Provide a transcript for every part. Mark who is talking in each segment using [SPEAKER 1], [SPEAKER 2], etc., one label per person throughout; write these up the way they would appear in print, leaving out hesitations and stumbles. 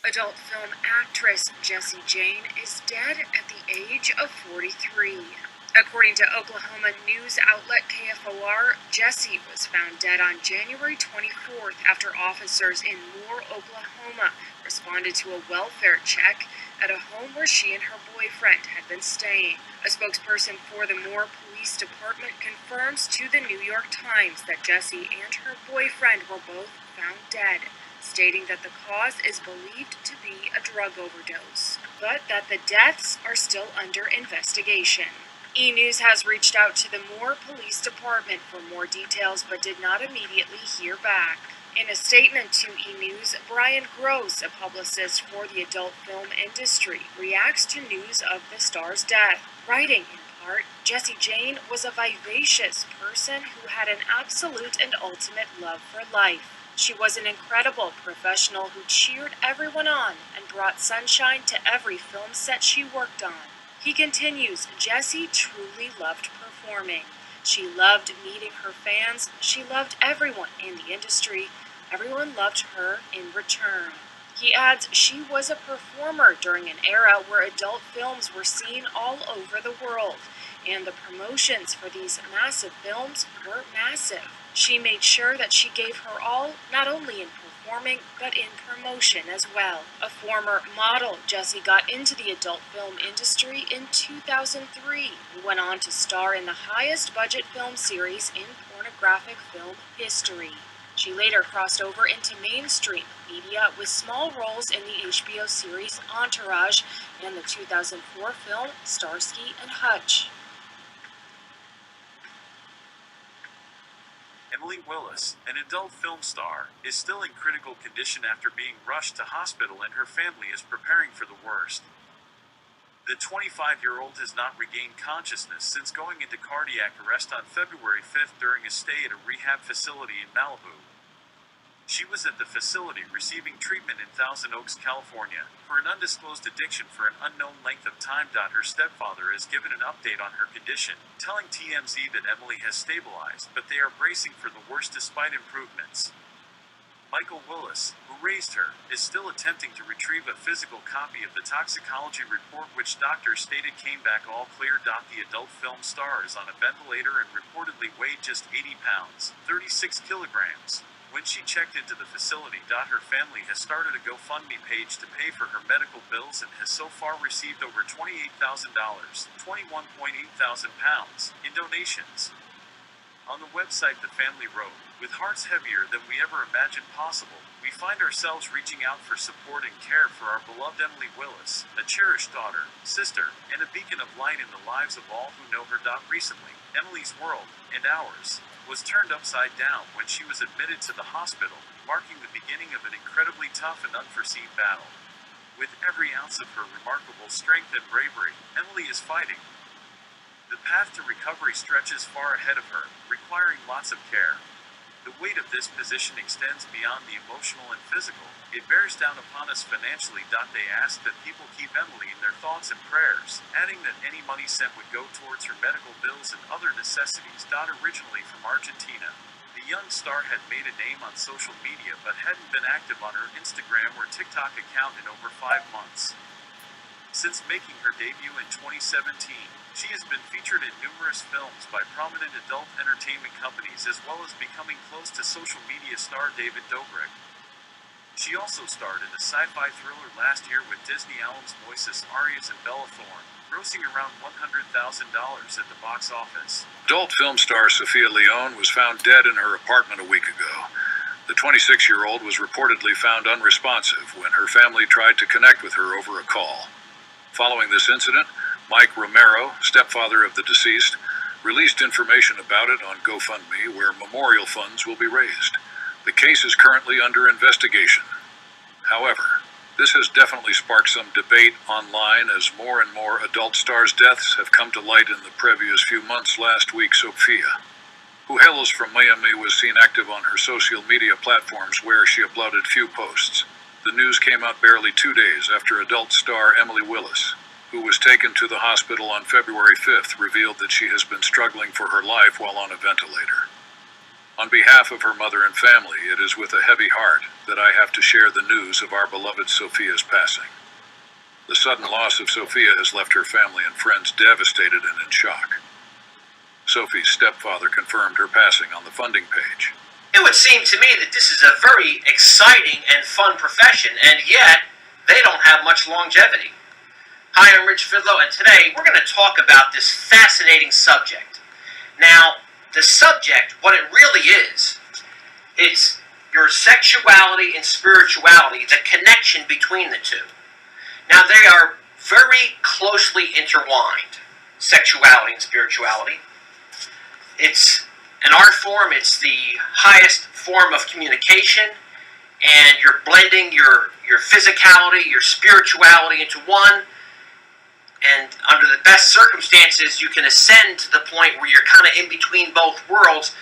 [SPEAKER 1] Adult film actress Jessie Jane is dead at the age of 43. According to Oklahoma news outlet KFOR, Jessie was found dead on January 24th after officers in Moore, Oklahoma responded to a welfare check at a home where she and her boyfriend had been staying. A spokesperson for the Moore Police Department confirms to the New York Times that Jessie and her boyfriend were both found dead, stating that the cause is believed to be a drug overdose, but that the deaths are still under investigation. E! News has reached out to the Moore Police Department for more details but did not immediately hear back. In a statement to E! News, Brian Gross, a publicist for the adult film industry, reacts to news of the star's death, writing in part, "Jessie Jane was a vivacious person who had an absolute and ultimate love for life. She was an incredible professional who cheered everyone on and brought sunshine to every film set she worked on." He continues, "Jessie truly loved performing. She loved meeting her fans. She loved everyone in the industry. Everyone loved her in return." He adds, "She was a performer during an era where adult films were seen all over the world, and the promotions for these massive films were massive. She made sure that she gave her all, not only in performing, but in promotion as well." A former model, Jessie got into the adult film industry in 2003 and went on to star in the highest budget film series in pornographic film history. She later crossed over into mainstream media with small roles in the HBO series Entourage and the 2004 film Starsky and Hutch.
[SPEAKER 2] Emily Willis, an adult film star, is still in critical condition after being rushed to hospital, and her family is preparing for the worst. The 25-year-old has not regained consciousness since going into cardiac arrest on February 5th during a stay at a rehab facility in Malibu. She was at the facility receiving treatment in Thousand Oaks, California, for an undisclosed addiction for an unknown length of time. Her stepfather has given an update on her condition, telling TMZ that Emily has stabilized, but they are bracing for the worst despite improvements. Michael Willis, who raised her, is still attempting to retrieve a physical copy of the toxicology report which doctors stated came back all clear. The adult film star is on a ventilator and reportedly weighed just 80 pounds, 36 kilograms. When she checked into the facility, her family has started a GoFundMe page to pay for her medical bills and has so far received over $28,000, 21.8 thousand pounds, in donations. On the website, the family wrote, "With hearts heavier than we ever imagined possible, we find ourselves reaching out for support and care for our beloved Emily Willis, a cherished daughter, sister, and a beacon of light in the lives of all who know her." Recently, Emily's world, and ours, was turned upside down when she was admitted to the hospital, marking the beginning of an incredibly tough and unforeseen battle. With every ounce of her remarkable strength and bravery, Emily is fighting. The path to recovery stretches far ahead of her, requiring lots of care. The weight of this position extends beyond the emotional and physical. It bears down upon us financially. They ask that people keep Emily in their thoughts and prayers, adding that any money sent would go towards her medical bills and other necessities. Originally from Argentina, the young star had made a name on social media but hadn't been active on her Instagram or TikTok account in over 5 months. Since making her debut in 2017, she has been featured in numerous films by prominent adult entertainment companies as well as becoming close to social media star David Dobrik. She also starred in a sci-fi thriller last year with Disney alums Moises Arias and Bella Thorne, grossing around $100,000 at the box office. Adult film star Sophia Leone was found dead in her apartment a week ago. The 26-year-old was reportedly found unresponsive when her family tried to connect with her over a call. Following this incident, Mike Romero, stepfather of the deceased, released information about it on GoFundMe, where memorial funds will be raised. The case is currently under investigation. However, this has definitely sparked some debate online as more and more adult stars' deaths have come to light in the previous few months. Last week, Sophia, who hails from Miami, was seen active on her social media platforms where she uploaded few posts. The news came out barely 2 days after adult star Emily Willis, who was taken to the hospital on February 5th, revealed that she has been struggling for her life while on a ventilator. On behalf of her mother and family, it is with a heavy heart that I have to share the news of our beloved Sophia's passing. The sudden loss of Sophia has left her family and friends devastated and in shock. Sophie's stepfather confirmed her passing on the funding page.
[SPEAKER 3] It would seem to me that this is a very exciting and fun profession, and yet they don't have much longevity. Hi, I'm Rich Fidlow, and today we're going to talk about this fascinating subject. Now, the subject, what it really is, it's your sexuality and spirituality, the connection between the two. Now, they are very closely intertwined, sexuality and spirituality. It's an art form, it's the highest form of communication, and you're blending your physicality, your spirituality into one, and under the best circumstances, you can ascend to the point where you're kind of in between both worlds.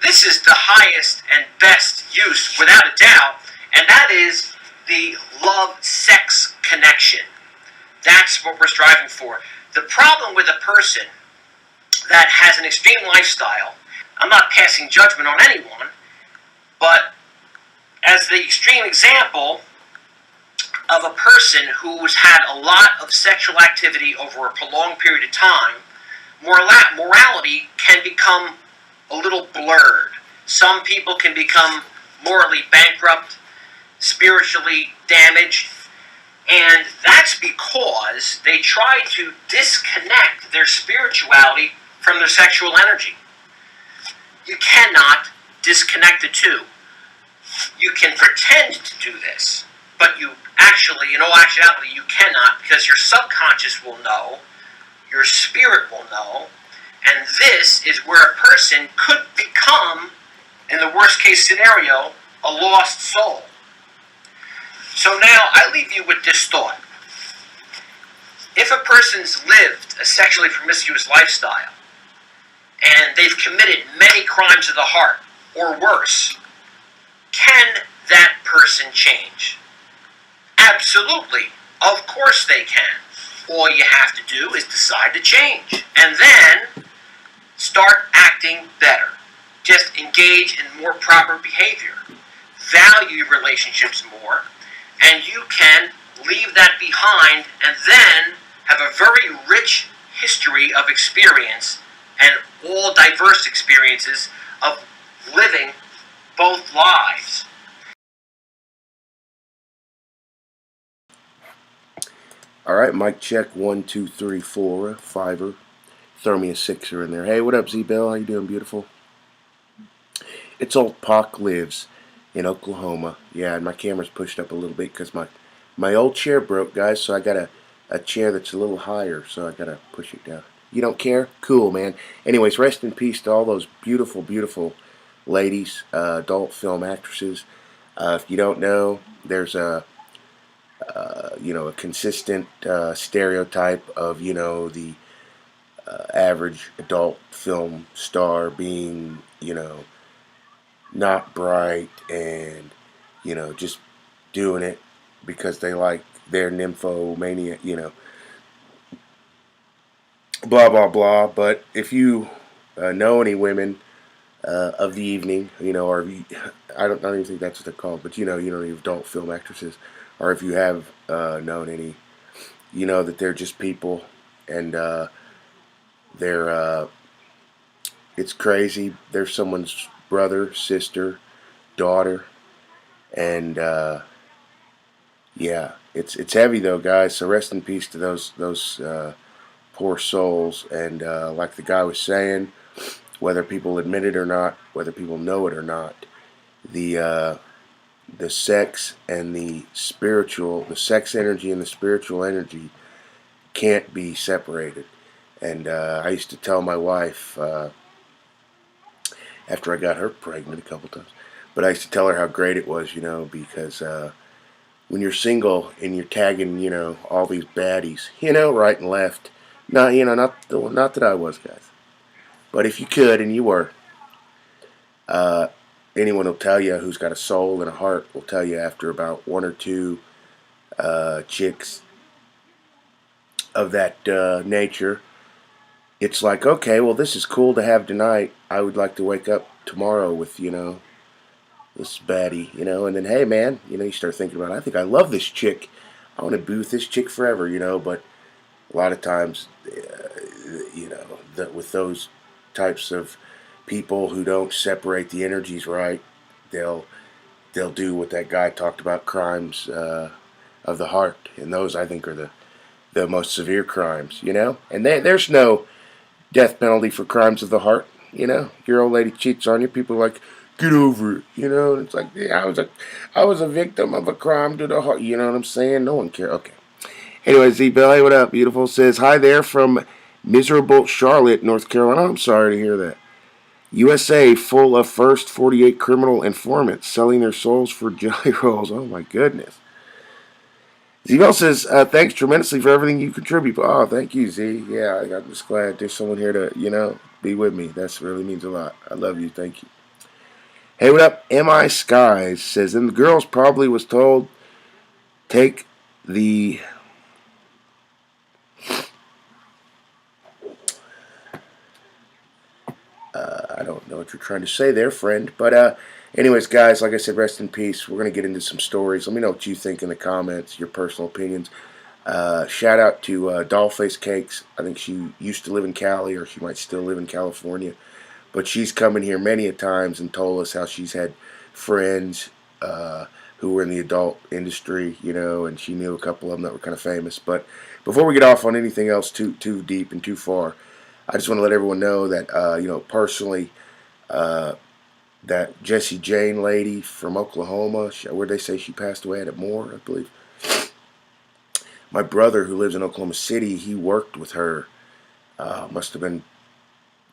[SPEAKER 3] This is the highest and best use, without a doubt, and that is the love-sex connection. That's what we're striving for. The problem with a person that has an extreme lifestyle, I'm not passing judgment on anyone, but as the extreme example of a person who's had a lot of sexual activity over a prolonged period of time, morality can become a little blurred. Some people can become morally bankrupt, spiritually damaged, and that's because they try to disconnect their spirituality from their sexual energy. You cannot disconnect the two. You can pretend to do this, but you actually, in all actuality, you cannot, because your subconscious will know, your spirit will know, and this is where a person could become, in the worst case scenario, a lost soul. So now, I leave you with this thought. If a person's lived a sexually promiscuous lifestyle, and they've committed many crimes of the heart, or worse, can that person change? Absolutely. Of course they can. All you have to do is decide to change, and then start acting better. Just engage in more proper behavior. value relationships more, and you can leave that behind and then have a very rich history of experience and all diverse experiences of living both lives.
[SPEAKER 4] All right, mic check 1 2 3 4 5er. Throw me a 6er in there. Hey, what up, Z-Bell? How you doing, beautiful? It's old PacLives in Oklahoma. Yeah, and my camera's pushed up a little bit because my old chair broke, guys. So I got a chair that's a little higher, so I gotta push it down. You don't care? Cool, man. Anyways, rest in peace to all those beautiful, beautiful ladies, adult film actresses. If you don't know, there's a a consistent stereotype of the average adult film star being not bright and just doing it because they like their nymphomania, blah blah blah. But if you know any women of the evening, or if you, I don't even think that's what they're called, but any adult film actresses, or if you have known any, you know that they're just people, and they're it's crazy. They're someone's brother, sister, daughter, and yeah, it's heavy though, guys. So rest in peace to those poor souls. And like the guy was saying, whether people admit it or not, whether people know it or not, the sex and the spiritual, the sex energy and the spiritual energy can't be separated. And I used to tell my wife after I got her pregnant a couple times, but I used to tell her how great it was, because when you're single and you're tagging, all these baddies, right and left, not that I was, guys, but if you could and you were, uh, anyone will tell you who's got a soul and a heart will tell you after about one or two chicks of that nature, it's like, okay, well, this is cool to have tonight. I would like to wake up tomorrow with, this baddie, and then, hey, man, you start thinking about, I think I love this chick. I want to be with this chick forever, but a lot of times, that with those types of people who don't separate the energies right, they'll do what that guy talked about, crimes of the heart, and those I think are the most severe crimes, and there's no death penalty for crimes of the heart. Your old lady cheats on you, people are like, get over it. And it's like, yeah, I was a victim of a crime to the heart. You know what I'm saying? No one cares. Okay. Anyway, Z-Bell, hey, what up, beautiful? Says, hi there from miserable Charlotte, North Carolina. I'm sorry to hear that. USA full of first 48 criminal informants selling their souls for jelly rolls. Oh, my goodness. Z-Bell says, thanks tremendously for everything you contribute. Oh, thank you, Z. Yeah, I'm just glad there's someone here to, be with me. That really means a lot. I love you. Thank you. Hey, what up? M.I. Skies says, and the girls probably was told, take the... I don't know what you're trying to say there, friend. But anyways, guys, like I said, rest in peace. We're going to get into some stories. Let me know what you think in the comments, your personal opinions. Shout out to Dollface Cakes. I think she used to live in Cali, or she might still live in California. But she's come in here many a times and told us how she's had friends who were in the adult industry, and she knew a couple of them that were kind of famous. But before we get off on anything else too deep and too far, I just want to let everyone know that, personally, that Jessie Jane lady from Oklahoma, where they say she passed away at Moore, I believe. My brother, who lives in Oklahoma City, he worked with her. Must have been,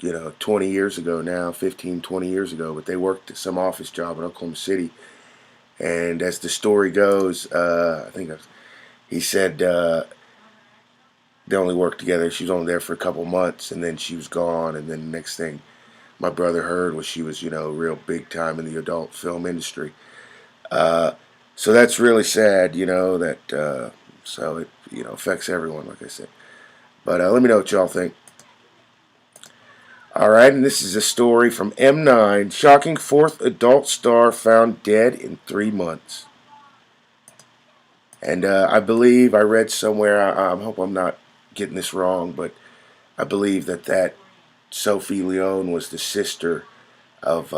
[SPEAKER 4] 20 years ago now, 15, 20 years ago. But they worked at some office job in Oklahoma City. And as the story goes, I think he said they only worked together. She was only there for a couple months, and then she was gone. And then the next thing my brother heard was she was, real big time in the adult film industry. So that's really sad, that so it, affects everyone, like I said. But let me know what y'all think. All right, and this is a story from M9. Shocking fourth adult star found dead in 3 months. And I believe I read somewhere, I hope I'm not getting this wrong, but I believe that Sophie Leone was the sister of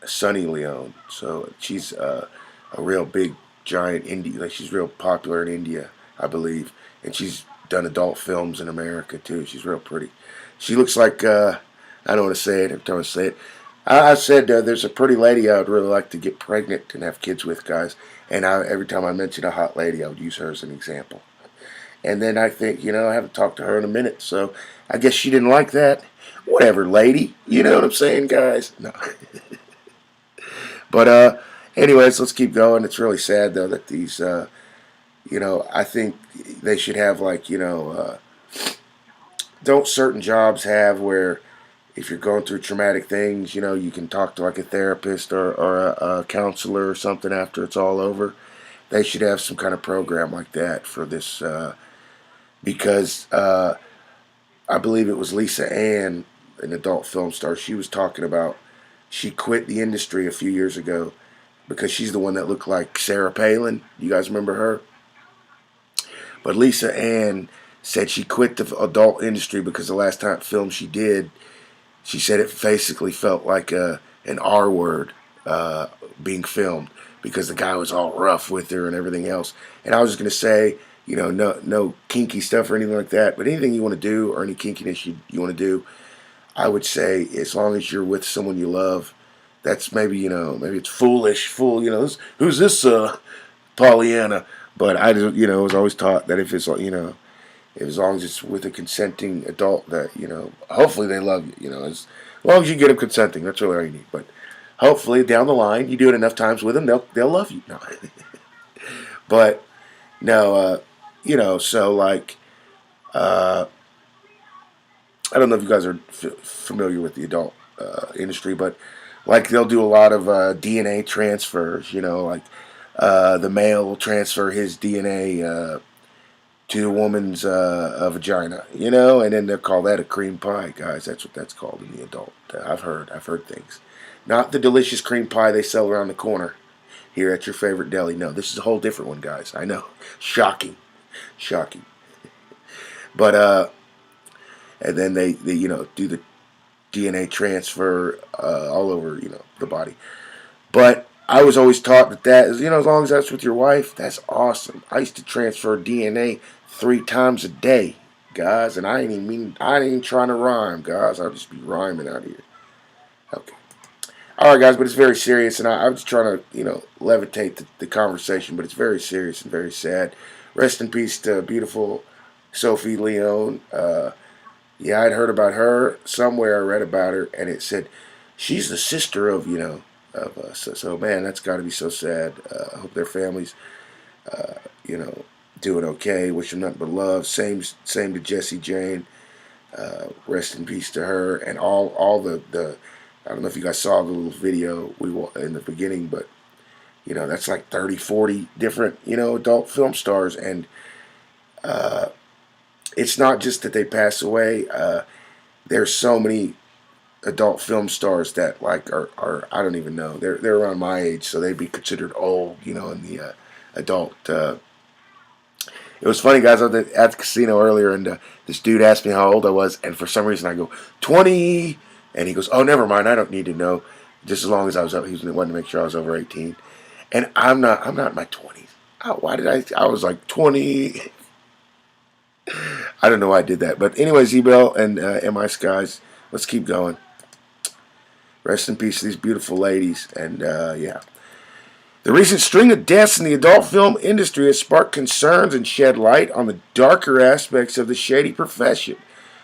[SPEAKER 4] Sunny Leone. So she's a real big, giant indie. Like, she's real popular in India, I believe. And she's done adult films in America, too. She's real pretty. She looks like, I don't want to say it. I'm trying to say it. I said there's a pretty lady I would really like to get pregnant and have kids with, guys. And every time I mention a hot lady, I would use her as an example. And then I think, I haven't talked to her in a minute, so I guess she didn't like that. Whatever, lady. You know what I'm saying, guys? No. But anyways, let's keep going. It's really sad, though, that these, I think they should have, like, don't certain jobs have where if you're going through traumatic things, you can talk to, like, a therapist or a counselor or something after it's all over. They should have some kind of program like that for this, because I believe it was Lisa Ann, an adult film star. She was talking about she quit the industry a few years ago because she's the one that looked like Sarah Palin. You guys remember her? But Lisa Ann said she quit the adult industry because the last time film she did, she said it basically felt like an R word being filmed because the guy was all rough with her and everything else. And I was just going to say, no kinky stuff or anything like that, but anything you want to do or any kinkiness you want to do, I would say as long as you're with someone you love, that's maybe it's foolish, who's this Pollyanna? But I just, was always taught that if it's, as long as it's with a consenting adult, that, hopefully they love you, as long as you get them consenting, that's really all you need. But hopefully down the line, you do it enough times with them, they'll love you. No. But no, so like, I don't know if you guys are familiar with the adult industry, but like they'll do a lot of DNA transfers, like the male will transfer his DNA to the woman's vagina, and then they'll call that a cream pie, guys. That's what that's called in the adult. I've heard things. Not the delicious cream pie they sell around the corner here at your favorite deli. No, this is a whole different one, guys. I know. Shocking. But and then they do the DNA transfer all over the body. But I was always taught that as long as that's with your wife, that's awesome. I used to transfer DNA 3 times a day, guys, and I ain't even trying to rhyme, guys. I'll just be rhyming out here. Okay. All right, guys, but it's very serious, and I'm just trying to, levitate the conversation, but it's very serious and very sad. Rest in peace to beautiful Sophie Leone. Yeah, I'd heard about her somewhere. I read about her, and it said she's the sister of, so man, that's got to be so sad. I hope their families, doing okay. Wish them nothing but love. Same to Jessie Jane. Rest in peace to her and all the. I don't know if you guys saw the little video in the beginning, but that's like 30, 40 different adult film stars, and it's not just that they pass away. There's so many adult film stars that like are I don't even know. They're around my age, so they'd be considered old, in the adult. It was funny, guys. I was at the casino earlier, and this dude asked me how old I was, and for some reason I go 20. And he goes, "Oh, never mind. I don't need to know. Just as long as I was up." He wanted to make sure I was over 18. And I'm not in my 20s. Why did I was like 20. I don't know why I did that. But anyway, Z-Bell and MI Skies, let's keep going. Rest in peace to these beautiful ladies. And yeah. The recent string of deaths in the adult film industry has sparked concerns and shed light on the darker aspects of the shady profession.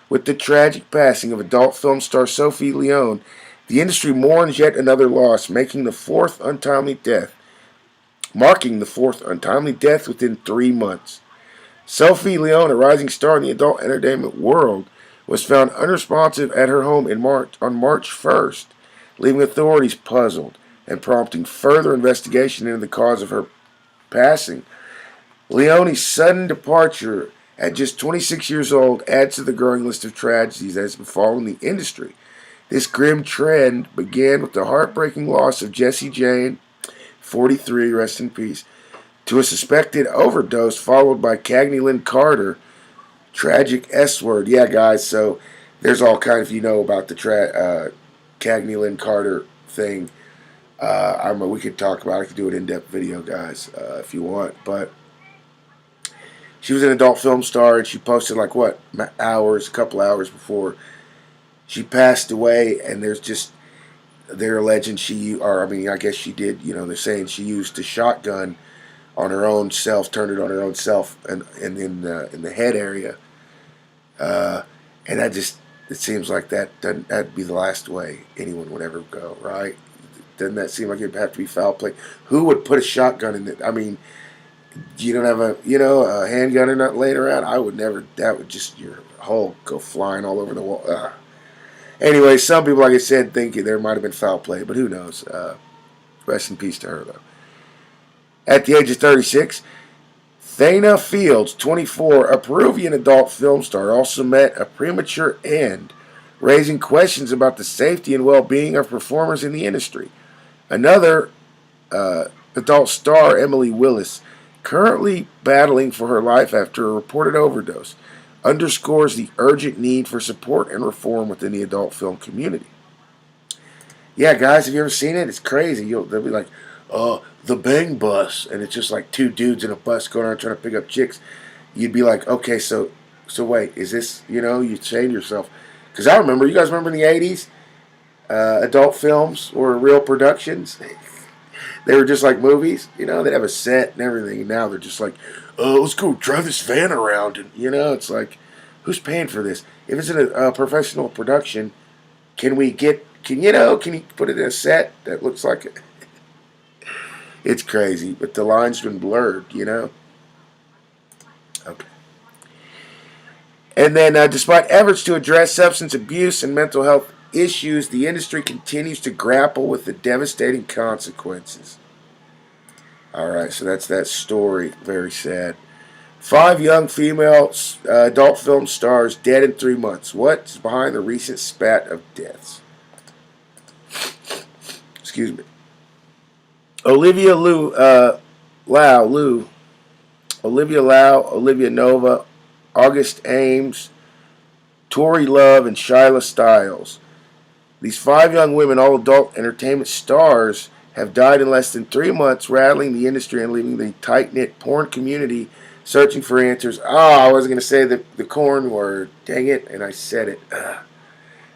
[SPEAKER 4] With the tragic passing of adult film star Sophie Leone, the industry mourns yet another loss, marking the fourth untimely death within 3 months. Sophie Leone, a rising star in the adult entertainment world, was found unresponsive at her home on March 1st, leaving authorities puzzled and prompting further investigation into the cause of her passing. Leone's sudden departure at just 26 years old adds to the growing list of tragedies that has befallen the industry, This grim trend began with the heartbreaking loss of Jessie Jane, 43, rest in peace, to a suspected overdose, followed by Cagney Lynn Carter, tragic S word. Yeah, guys, so there's all kinds, about the Cagney Lynn Carter thing. We could talk about it. I could do an in-depth video, guys, if you want. But she was an adult film star, and she posted, a couple hours before she passed away, and they're alleging I guess she did, they're saying she used a shotgun on her own self, turned it on her own self, and in the head area. And it seems like that'd be the last way anyone would ever go, right? Doesn't that seem like it'd have to be foul play? Who would put a shotgun in it? I mean, you don't have a handgun or nothing laying around? I would never. That would just, your whole go flying all over the wall. Anyway, some people, like I said, think there might have been foul play, but who knows? Rest in peace to her, though. At the age of 36, Thana Fields, 24, a Peruvian adult film star, also met a premature end, raising questions about the safety and well-being of performers in the industry. Another adult star, Emily Willis, currently battling for her life after a reported overdose, underscores the urgent need for support and reform within the adult film community. Yeah, guys, have you ever seen it? It's crazy. They'll be like, the Bang Bus, and it's just like two dudes in a bus going around trying to pick up chicks. You'd be like, okay, so wait, is this, you say to yourself, because I remember, you guys remember in the 80s, adult films were real productions. They were just like movies, they'd have a set and everything, and now they're just like, let's go drive this van around, and, it's like, who's paying for this? If it's in a professional production, can you put it in a set that looks like it? It's crazy, but the line's been blurred, Okay. And then, despite efforts to address substance abuse and mental health issues, the industry continues to grapple with the devastating consequences. Alright, so that's that story. Very sad. 5 young female adult film stars dead in 3 months. What's behind the recent spat of deaths? Excuse me. Olivia Lau, Olivia Nova, August Ames, Tori Love, and Shyla Stiles. These 5 young women, all adult entertainment stars, have died in less than 3 months, rattling the industry and leaving the tight-knit porn community searching for answers. I wasn't going to say the corn word. Dang it, and I said it.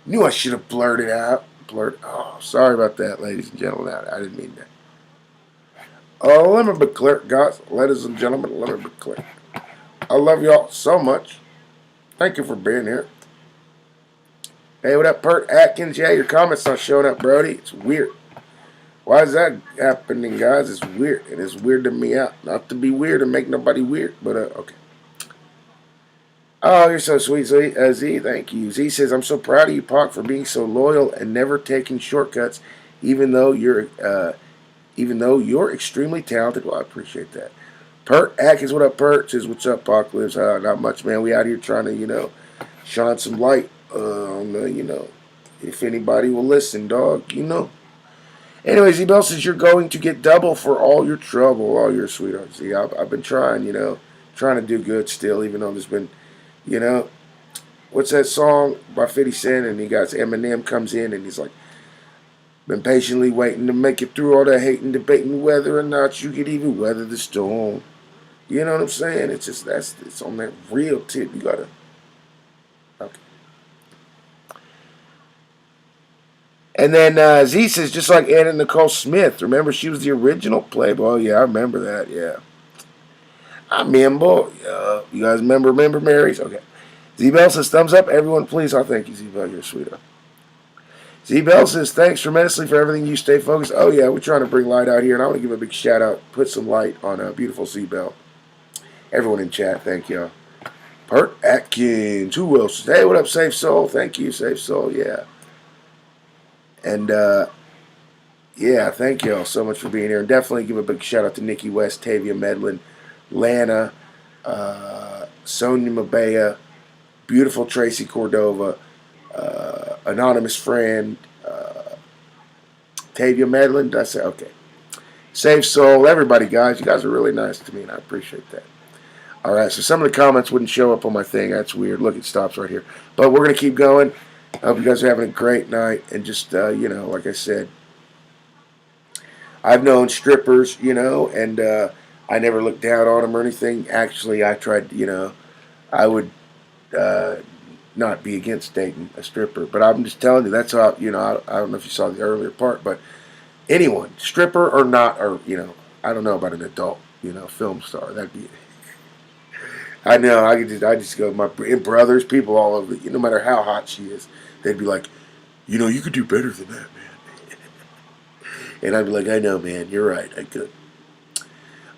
[SPEAKER 4] Knew I should have blurted out. Sorry about that, ladies and gentlemen. I didn't mean that. Let me be clear, guys. Ladies and gentlemen, let me be clear. I love y'all so much. Thank you for being here. Hey, what up, Pert Atkins? Yeah, your comments not showing up, Brody. It's weird. Why is that happening, guys? It's weird. It is weirding me out. Not to be weird and make nobody weird, but okay. Oh, you're so sweet, Z. Thank you. Z says, I'm so proud of you, Pac, for being so loyal and never taking shortcuts, even though you're extremely talented. Well, I appreciate that. Pert Atkins, what up, Pert? Says, what's up, PacLives? Not much, man. We out here trying to, shine some light on, if anybody will listen, dog, Anyway, Z-Bell says, you're going to get double for all your trouble. Oh, you're a sweetheart. See, I've been trying, trying to do good still, even though there's been, what's that song by 50 Cent? And he got Eminem comes in and he's like, been patiently waiting to make it through all that hating, debating whether or not you could even weather the storm. You know what I'm saying? It's just, it's on that real tip. You gotta, okay. And then Z says, just like Anna Nicole Smith. Remember, she was the original Playboy. Yeah, I remember that, yeah. I remember. You guys remember Marys? Okay. Z-Bell says, thumbs up. Everyone, please. Oh, thank you, Z-Bell. You're a sweetheart. Z-Bell says, thanks tremendously for everything. You stay focused. Oh, yeah, we're trying to bring light out here. And I want to give a big shout out. Put some light on beautiful Z-Bell. Everyone in chat, thank y'all. Pert Atkins. Who else? Hey, what up, Safe Soul? Thank you, Safe Soul. Yeah. And, yeah, thank y'all so much for being here. And definitely give a big shout out to Nikki West, Tavia Medlin, Lana, Sonia Mabea, beautiful Tracy Cordova, anonymous friend, Tavia Medlin. Did I say okay? Save soul, everybody, guys. You guys are really nice to me, and I appreciate that. All right, so some of the comments wouldn't show up on my thing. That's weird. Look, it stops right here. But we're gonna keep going. I hope you guys are having a great night, and just like I said, I've known strippers, and I never looked down on them or anything. Actually, I tried, I would not be against dating a stripper, but I'm just telling you, that's how, I don't know if you saw the earlier part, but anyone, stripper or not, or, I don't know about an adult, film star. That'd be, I know, I just go, my brothers, people all over, no matter how hot she is, they'd be like, you could do better than that, man. And I'd be like, I know, man, you're right, I could.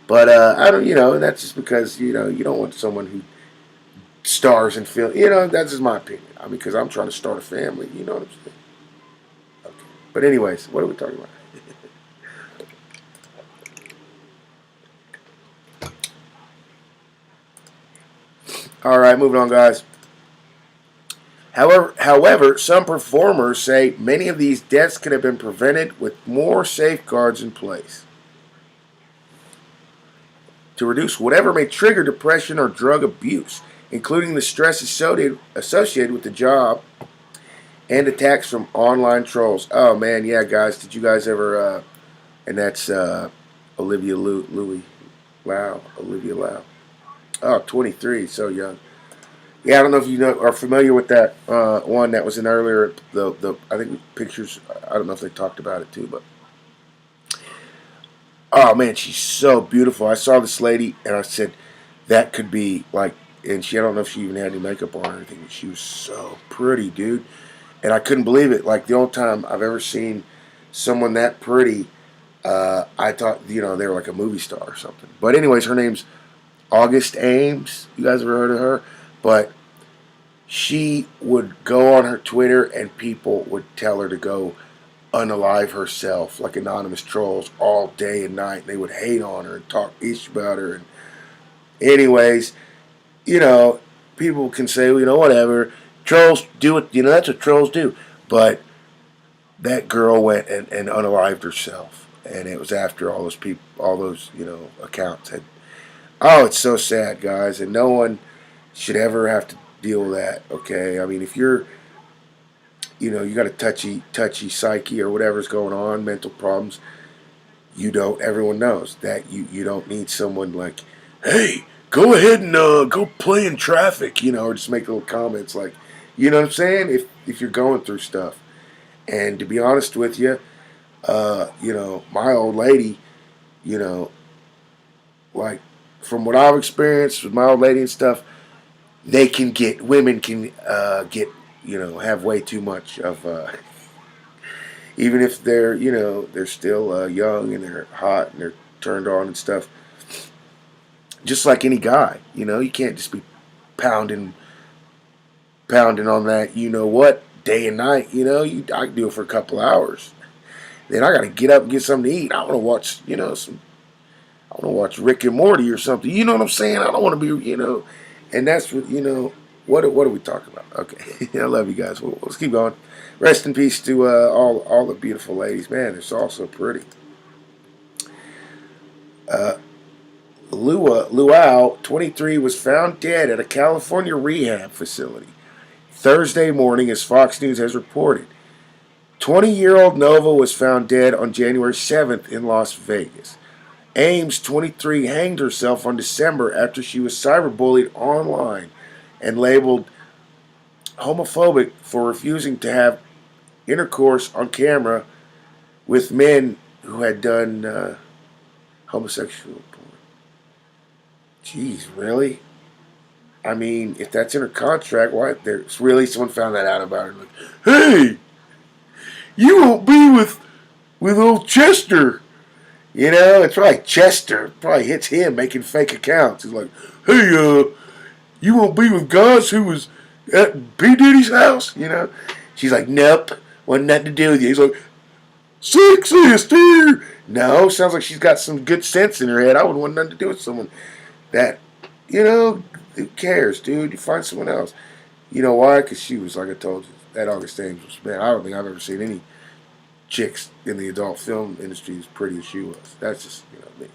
[SPEAKER 4] But I don't, and that's just because, you don't want someone who stars in film. That's just my opinion. I mean, because I'm trying to start a family, you know what I'm saying? Okay. But anyways, what are we talking about? All right, moving on, guys. However, some performers say many of these deaths could have been prevented with more safeguards in place to reduce whatever may trigger depression or drug abuse, including the stress associated with the job and attacks from online trolls. Oh man, yeah, guys, did you guys ever? And that's Olivia Lau. Oh, 23, so young. Yeah, I don't know if you are familiar with that one that was in earlier. I think pictures. I don't know if they talked about it too, but oh man, she's so beautiful. I saw this lady and I said that could be like, and I don't know if she even had any makeup on or anything. But she was so pretty, dude, and I couldn't believe it. Like the only time I've ever seen someone that pretty, I thought they were like a movie star or something. But anyways, her name's August Ames. You guys ever heard of her? But she would go on her Twitter and people would tell her to go unalive herself, like anonymous trolls, all day and night. They would hate on her and talk ish about her. And anyways, people can say, whatever. Trolls do it. That's what trolls do. But that girl went and unalived herself. And it was after all those people, all those, accounts had. Oh, it's so sad, guys. And no one should ever have to deal with that, okay? I mean, if you're, you got a touchy psyche or whatever's going on, mental problems, everyone knows that you don't need someone like, hey, go ahead and go play in traffic, or just make little comments like, you know what I'm saying? If you're going through stuff. And to be honest with you, my old lady, like, from what I've experienced with my old lady and stuff, women can get, have way too much of, even if they're, they're still young and they're hot and they're turned on and stuff. Just like any guy, you can't just be pounding on that, what, day and night, I can do it for a couple hours. Then I got to get up and get something to eat. I want to watch, I want to watch Rick and Morty or something. You know what I'm saying? I don't want to be, and that's what, what are we talking about? Okay, I love you guys. Let's keep going. Rest in peace to all the beautiful ladies. Man, they're all so pretty. Luau, 23, was found dead at a California rehab facility Thursday morning, as Fox News has reported. 20-year-old Nova was found dead on January 7th in Las Vegas. Ames, 23, hanged herself on December after she was cyberbullied online and labeled homophobic for refusing to have intercourse on camera with men who had done homosexual porn. Jeez, really? I mean, if that's in her contract, why? There's really someone found that out about her. Like, hey, you won't be with old Chester. It's right. Chester probably hits him making fake accounts. He's like, hey, you won't be with Gus who was at P. Diddy's house? She's like, nope, wasn't nothing to do with you. He's like, sexist here. No, sounds like she's got some good sense in her head. I wouldn't want nothing to do with someone that, who cares, dude? You find someone else. You know why? Because she was, like I told you, at August Angels. Man, I don't think I've ever seen any chicks in the adult film industry as pretty as she was. That's just, me.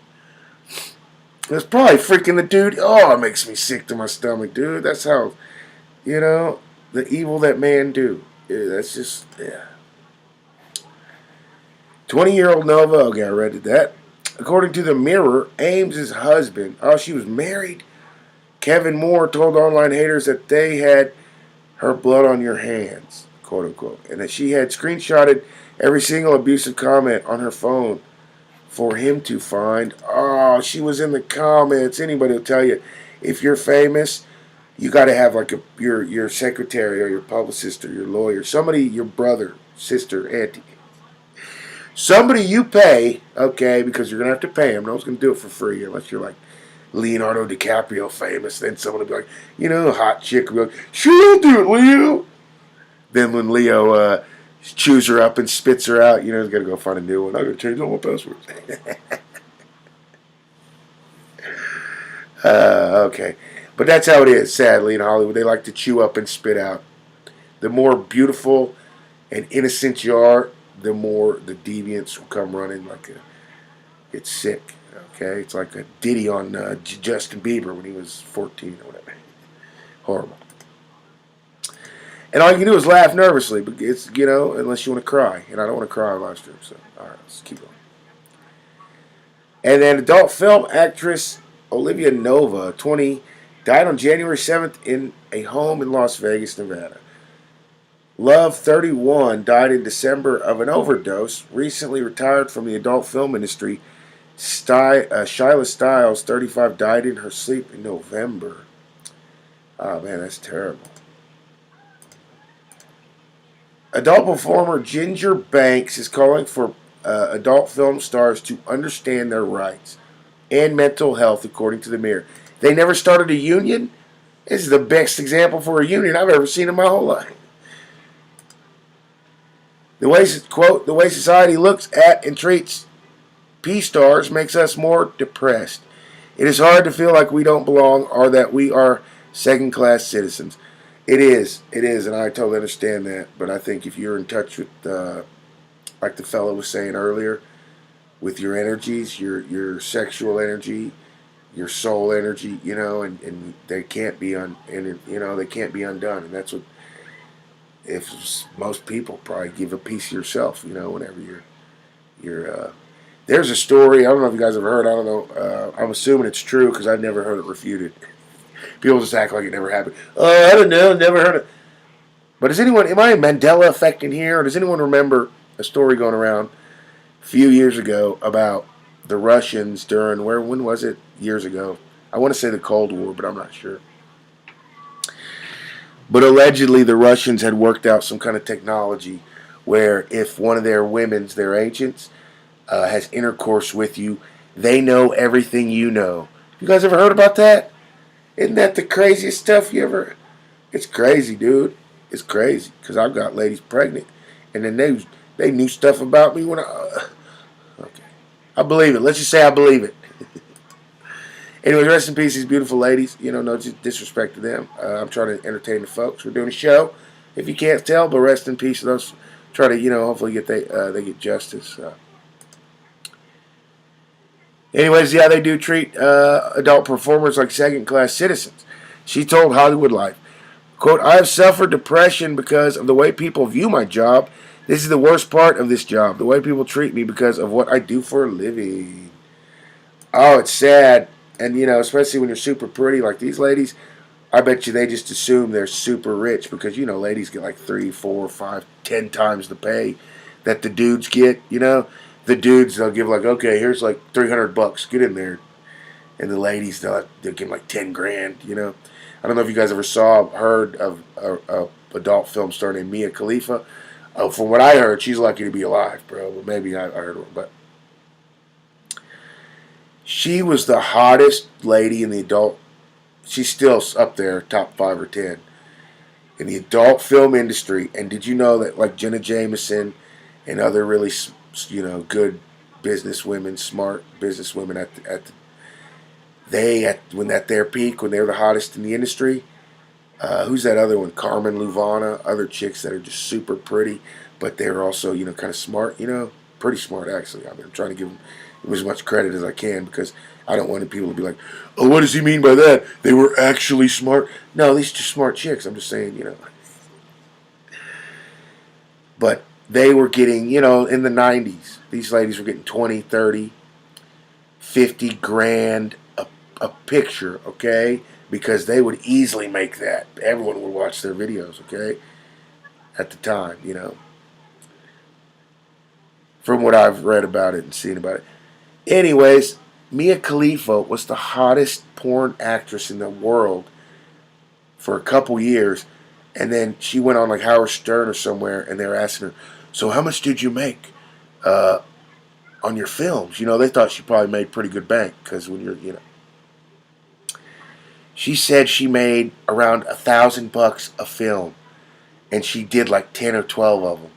[SPEAKER 4] It's probably freaking the dude. Oh, it makes me sick to my stomach, dude. That's how, the evil that man do. Yeah, that's just, yeah. 20-year-old Nova, okay, I read that. According to the Mirror, Ames' husband, she was married. Kevin Moore told online haters that they had her blood on your hands, quote unquote, and that she had screenshotted every single abusive comment on her phone for him to find. Oh, she was in the comments. Anybody will tell you, if you're famous, you got to have like your secretary or your publicist or your lawyer, somebody, your brother, sister, auntie, somebody you pay, okay, because you're gonna have to pay him. No one's gonna do it for free unless you're like Leonardo DiCaprio famous. Then someone will be like, a hot chick will be like, sure, I'll do it, Leo. Then when Leo chews her up and spits her out, he's got to go find a new one. I'm going to change all my passwords. Okay. But that's how it is, sadly, in Hollywood. They like to chew up and spit out. The more beautiful and innocent you are, the more the deviants will come running like it's sick. Okay? It's like a ditty on Justin Bieber when he was 14 or whatever. Horrible. And all you can do is laugh nervously, but it's, unless you want to cry. And I don't want to cry on live stream, so all right, let's keep going. And then adult film actress Olivia Nova, 20, died on January 7th in a home in Las Vegas, Nevada. Love, 31, died in December of an overdose. Recently retired from the adult film industry. Shyla Stiles, 35, died in her sleep in November. Oh, man, that's terrible. Adult performer Ginger Banks is calling for adult film stars to understand their rights and mental health, according to the Mirror. They never started a union? This is the best example for a union I've ever seen in my whole life. The way, quote, the way society looks at and treats P-stars makes us more depressed. It is hard to feel like we don't belong or that we are second-class citizens. It is, and I totally understand that. But I think if you're in touch with, like the fellow was saying earlier, with your energies, your sexual energy, your soul energy, and they can't be they can't be undone, and that's what. If most people probably give a piece of yourself, whenever you're. There's a story. I don't know if you guys have heard. I don't know. I'm assuming it's true because I've never heard it refuted. People just act like it never happened. I don't know. Never heard it. But am I a Mandela effect in here? Or does anyone remember a story going around a few years ago about the Russians during, when was it? Years ago. I want to say the Cold War, but I'm not sure. But allegedly the Russians had worked out some kind of technology where if one of their their agents, has intercourse with you, they know everything you know. You guys ever heard about that? Isn't that the craziest stuff you ever... It's crazy, dude. It's crazy. Because I've got ladies pregnant. And then they knew stuff about me when I... Okay. I believe it. Let's just say I believe it. Anyway, rest in peace, these beautiful ladies. No disrespect to them. I'm trying to entertain the folks. We're doing a show. If you can't tell, but rest in peace to those. Try to, hopefully they get justice. Anyways, yeah, they do treat adult performers like second-class citizens. She told Hollywood Life, quote, I have suffered depression because of the way people view my job. This is the worst part of this job, the way people treat me because of what I do for a living. Oh, it's sad. And, especially when you're super pretty like these ladies, I bet you they just assume they're super rich because, ladies get like 3, 4, 5, 10 times the pay that the dudes get, The dudes, they'll give like, okay, here's like $300, get in there. And the ladies, they'll give them like 10 grand, I don't know if you guys ever heard of a adult film star named Mia Khalifa. From what I heard, she's lucky to be alive, bro. But maybe I heard her. But she was the hottest lady in the adult. She's still up there, top 5 or 10 in the adult film industry. And did you know that like Jenna Jameson and other really, good businesswomen, smart businesswomen at their peak, when they're the hottest in the industry, Who's that other one? Carmen Luvana. Other chicks that are just super pretty, but they're also, kind of smart. Pretty smart actually. I'm trying to give them as much credit as I can because I don't want people to be like, "Oh, what does he mean by that? They were actually smart." No, these are just smart chicks. I'm just saying. But they were getting, in the 90s, these ladies were getting 20, 30, 50 grand a picture, okay? Because they would easily make that. Everyone would watch their videos, okay? At the time. From what I've read about it and seen about it. Anyways, Mia Khalifa was the hottest porn actress in the world for a couple years. And then she went on like Howard Stern or somewhere, and they were asking her, "So how much did you make on your films?" They thought she probably made pretty good bank because when you're. She said she made around $1,000 a film, and she did like 10 or 12 of them.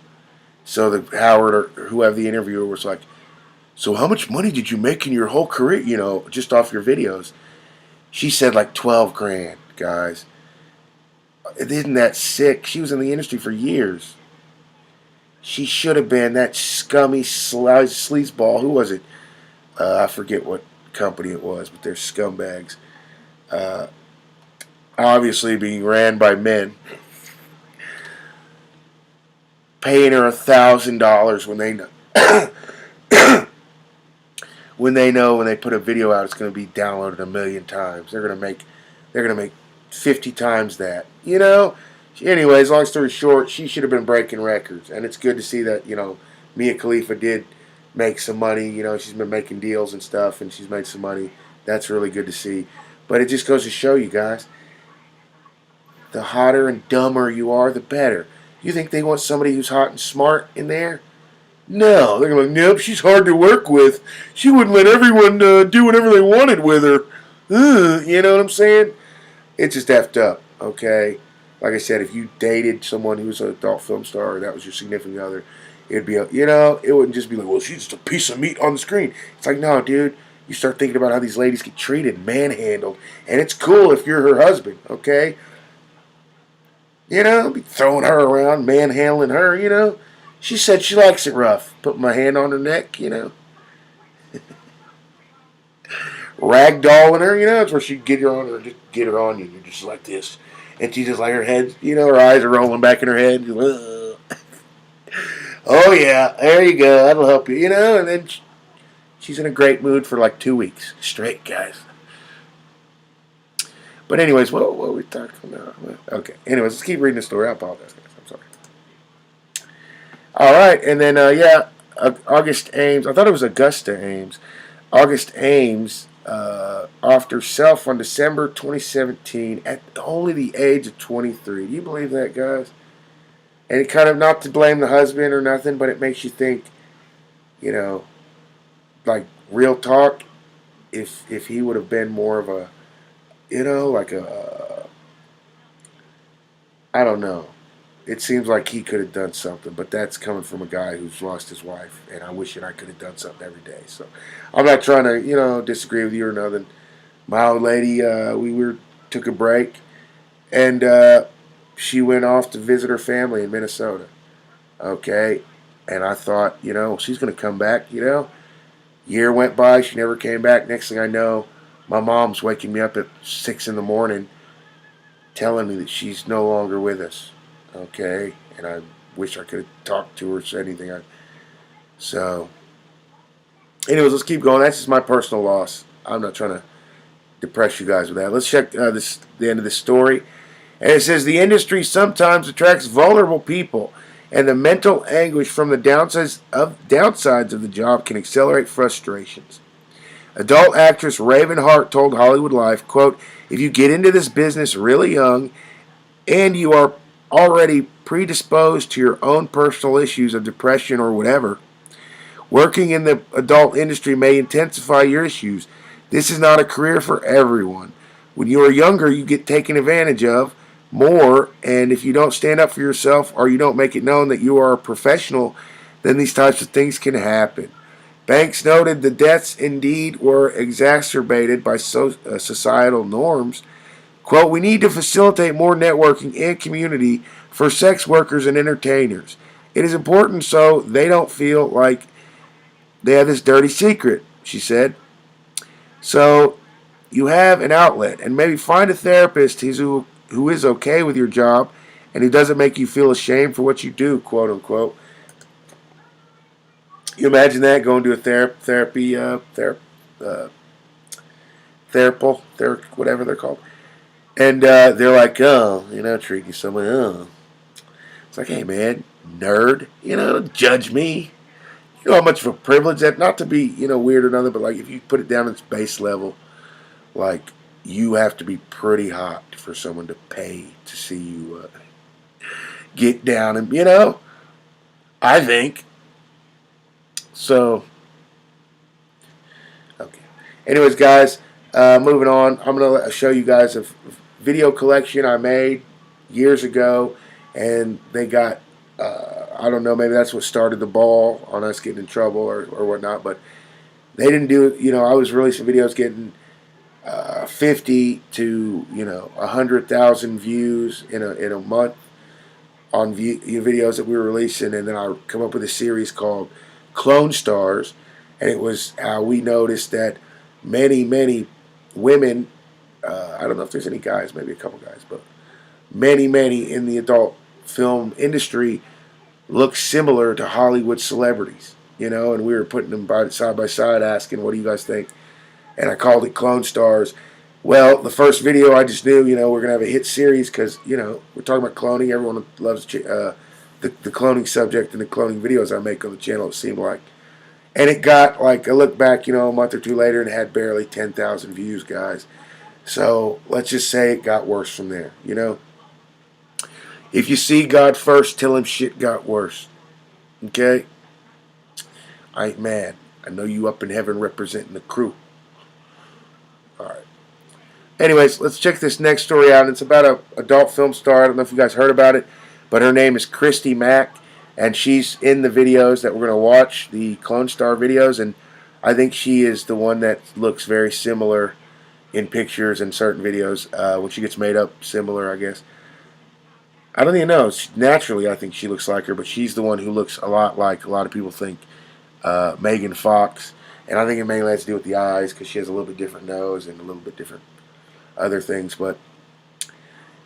[SPEAKER 4] So the Howard or whoever the interviewer was like, "So how much money did you make in your whole career? Just off your videos?" She said like 12 grand, guys. Isn't that sick? She was in the industry for years. She should have been that scummy sleazeball. Who was it? I forget what company it was, but they're scumbags. Obviously being ran by men. Paying her $1,000 when they know when they put a video out, it's going to be downloaded 1,000,000 times. They're going to make 50 times that. Anyways, long story short, she should have been breaking records, and it's good to see that Mia Khalifa did make some money. She's been making deals and stuff, and she's made some money. That's really good to see. But it just goes to show you guys, the hotter and dumber you are, the better. You think they want somebody who's hot and smart in there? No, they're like, "Nope, she's hard to work with. She wouldn't let everyone do whatever they wanted with her." You know what I'm saying? It's just effed up, okay? Like I said, if you dated someone who was an adult film star or that was your significant other, it'd be, it wouldn't just be like, "Well, she's just a piece of meat on the screen." It's like, no, dude, you start thinking about how these ladies get treated, manhandled, and it's cool if you're her husband, okay? Be throwing her around, manhandling her. She said she likes it rough. Put my hand on her neck. Ragdolling her, it's where she'd get her on her, just get her on you. You're just like this. And she just like her head, her eyes are rolling back in her head. Oh yeah, there you go. That'll help you, and then she's in a great mood for like 2 weeks straight, guys. But anyways, what were we talking about? Okay. Anyways, let's keep reading the story. I apologize, guys. I'm sorry. All right, and then August Ames. I thought it was Augusta Ames. August Ames offed herself on December 2017 at only the age of 23. Do you believe that, guys? And it kind of, not to blame the husband or nothing, but it makes you think, like real talk, if he would have been more of a, like I don't know. It seems like he could have done something, but that's coming from a guy who's lost his wife, and I wish that I could have done something every day. So I'm not trying to, disagree with you or nothing. My old lady, took a break, and she went off to visit her family in Minnesota. Okay, and I thought, she's going to come back. Year went by, she never came back. Next thing I know, my mom's waking me up at 6 in the morning, telling me that she's no longer with us. Okay, and I wish I could have talked to her or said anything. So, anyways, let's keep going. That's just my personal loss. I'm not trying to depress you guys with that. Let's check the end of this story. And it says, the industry sometimes attracts vulnerable people, and the mental anguish from the downsides of the job can accelerate frustrations. Adult actress Raven Hart told Hollywood Life, quote, "If you get into this business really young and you are already predisposed to your own personal issues of depression or whatever, working in the adult industry may intensify your issues. This is not a career for everyone. When you are younger, you get taken advantage of more, and if you don't stand up for yourself or you don't make it known that you are a professional, then these types of things can happen." Banks noted the deaths indeed were exacerbated by societal norms. Quote, we need to facilitate more networking and community for sex workers and entertainers. It is important so they don't feel like they have this dirty secret, she said. So you have an outlet, and maybe find a therapist who is okay with your job and who doesn't make you feel ashamed for what you do, quote unquote. You imagine that, going to a whatever they're called, and they're like, oh, treating someone, oh. It's like, hey man, nerd, don't judge me. You know how much of a privilege that, not to be, weird or nothing, but like if you put it down at its base level, like you have to be pretty hot for someone to pay to see you get down, and I think so. Okay. Anyways, guys, moving on. I'm gonna show you guys a video collection I made years ago, and they got I don't know, maybe that's what started the ball on us getting in trouble or whatnot, but they didn't do it. I was releasing videos getting 50 to 100,000 views in a month on videos that we were releasing, and then I come up with a series called Clone Stars, and it was how we noticed that many women, I don't know if there's any guys, maybe a couple guys, but many in the adult film industry look similar to Hollywood celebrities, and we were putting them side by side, asking, what do you guys think? And I called it Clone Stars. Well, the first video, I just knew, we're going to have a hit series because, we're talking about cloning. Everyone loves the cloning subject and the cloning videos I make on the channel, it seemed like. And it got, like, I look back, a month or two later, and it had barely 10,000 views, guys. So let's just say it got worse from there, If you see God first, tell him shit got worse. Okay? I ain't mad. I know you up in heaven representing the crew. Alright. Anyways, let's check this next story out. It's about an adult film star. I don't know if you guys heard about it, but her name is Christy Mack, and she's in the videos that we're going to watch, the Clone Star videos, and I think she is the one that looks very similar in pictures and certain videos. When she gets made up similar, I guess. I don't even know. Naturally, I think she looks like her, but she's the one who looks a lot like a lot of people think Megan Fox. And I think it mainly has to do with the eyes because she has a little bit different nose and a little bit different other things. But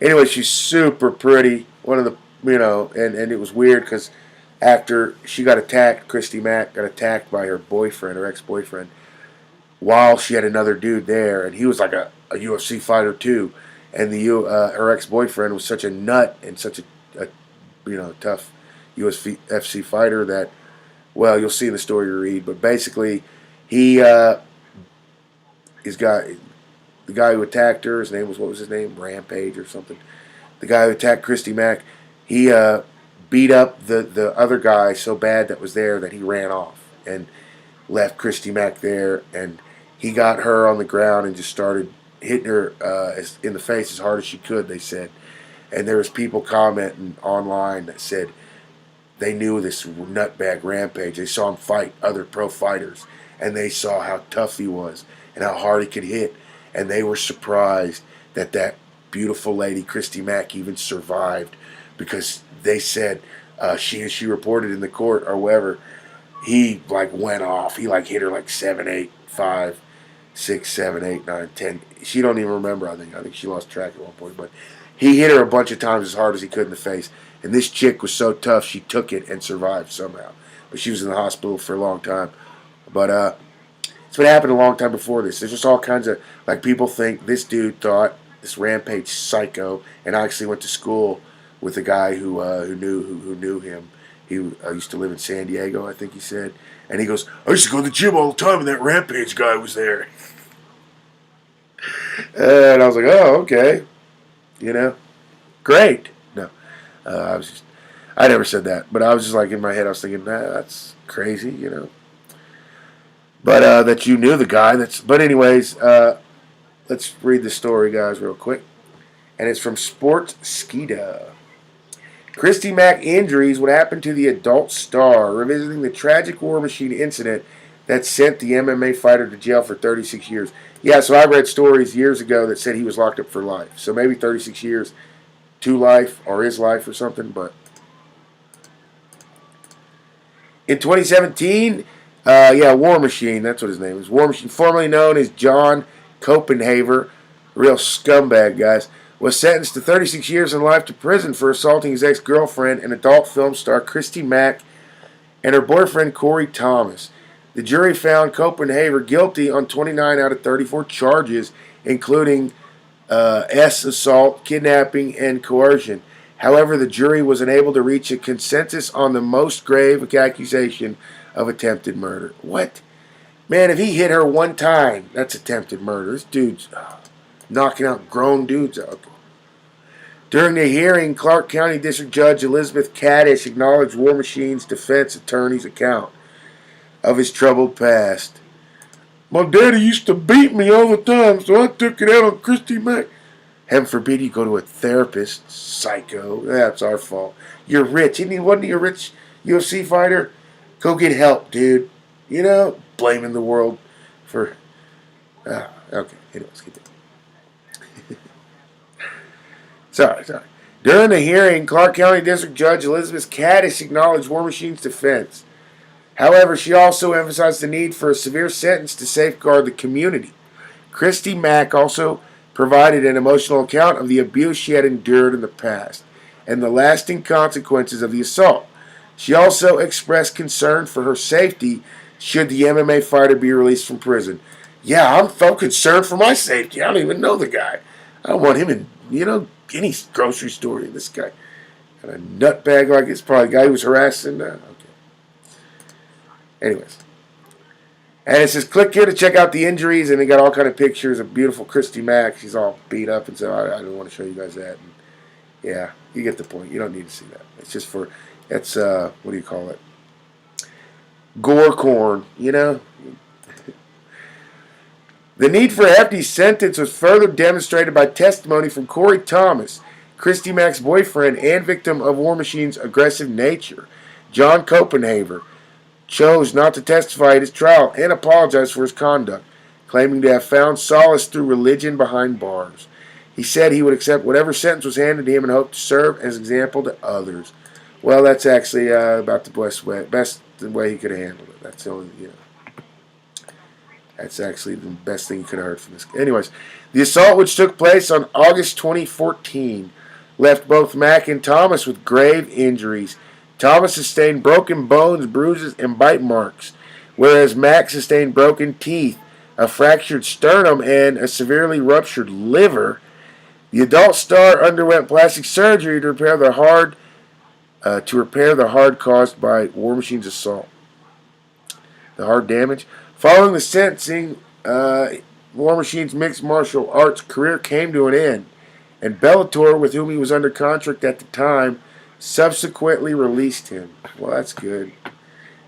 [SPEAKER 4] anyway, she's super pretty. One of the, and it was weird because after she got attacked, Christy Mack got attacked by her boyfriend, her ex-boyfriend, while she had another dude there. And he was like a UFC fighter too. And her ex-boyfriend was such a nut and such a tough UFC fighter that, well, you'll see in the story you read. But basically, the guy who attacked her, his name was, what was his name? Rampage or something. The guy who attacked Christy Mack, he beat up the other guy so bad that was there that he ran off and left Christy Mack there. And he got her on the ground and just started hitting her in the face as hard as she could, they said. And there was people commenting online that said they knew this nutbag Rampage. They saw him fight other pro fighters, and they saw how tough he was and how hard he could hit. And they were surprised that beautiful lady, Christy Mack, even survived, because they said she reported in the court or wherever, he like went off. He like hit her like 7, 8, 5, 6, 7, 8, 9, 10. She don't even remember, I think she lost track at one point. But he hit her a bunch of times as hard as he could in the face. And this chick was so tough, she took it and survived somehow. But she was in the hospital for a long time. But it's been happening a long time before this. There's just all kinds of, like, people think this dude thought, this Rampage psycho, and I actually went to school with a guy who knew him. He used to live in San Diego, I think he said. And he goes, I used to go to the gym all the time, and that Rampage guy was there. And I was like, oh, okay. Great. No. I never said that. But I was just like, in my head, I was thinking, that's crazy, But that you knew the guy. But anyways, let's read the story, guys, real quick. And it's from Sports Skida. Christy Mack injuries, what happened to the adult star, revisiting the tragic War Machine incident that sent the MMA fighter to jail for 36 years. Yeah, so I read stories years ago that said he was locked up for life. So maybe 36 years to life or his life or something. But in 2017, War Machine, that's what his name is. War Machine, formerly known as John Copenhaver, real scumbag, guys, was sentenced to 36 years in life to prison for assaulting his ex-girlfriend and adult film star Christy Mack and her boyfriend Corey Thomas. The jury found Copenhaver guilty on 29 out of 34 charges, including assault, kidnapping, and coercion. However, the jury was unable to reach a consensus on the most grave accusation of attempted murder. What? Man, if he hit her one time, that's attempted murder. This dude's knocking out grown dudes out. During the hearing, Clark County District Judge Elizabeth Caddish acknowledged War Machine's defense attorney's account of his troubled past. My daddy used to beat me all the time, so I took it out on Christy Mack. Heaven forbid you go to a therapist, psycho. That's our fault. You're rich. Wasn't he a rich UFC fighter? Go get help, dude. You know, blaming the world for... okay, anyways, keep it. Sorry. During the hearing, Clark County District Judge Elizabeth Caddish acknowledged War Machine's defense. However, she also emphasized the need for a severe sentence to safeguard the community. Christy Mack also provided an emotional account of the abuse she had endured in the past and the lasting consequences of the assault. She also expressed concern for her safety should the MMA fighter be released from prison. Yeah, I'm so concerned for my safety. I don't even know the guy. I don't want him in, any grocery store. This guy got a nutbag like this. Probably the guy who was harassing. Okay. Anyways. And it says, click here to check out the injuries. And they got all kind of pictures of beautiful Christy Mack. She's all beat up. And so I don't want to show you guys that. And yeah, you get the point. You don't need to see that. It's just for, that's, what do you call it? Gore corn, The need for a hefty sentence was further demonstrated by testimony from Corey Thomas, Christy Mack's boyfriend and victim of War Machine's aggressive nature. John Copenhaver chose not to testify at his trial and apologized for his conduct, claiming to have found solace through religion behind bars. He said he would accept whatever sentence was handed to him and hoped to serve as an example to others. Well, that's actually about the best way he could have handled it. That's the only, That's actually the best thing you could have heard from this. Anyways, the assault, which took place on August 2014, left both Mack and Thomas with grave injuries. Thomas sustained broken bones, bruises, and bite marks, whereas Mack sustained broken teeth, a fractured sternum, and a severely ruptured liver. The adult star underwent plastic surgery to repair the hard caused by War Machine's assault. The hard damage. Following the sentencing, War Machine's mixed martial arts career came to an end, and Bellator, with whom he was under contract at the time, subsequently released him. Well, that's good.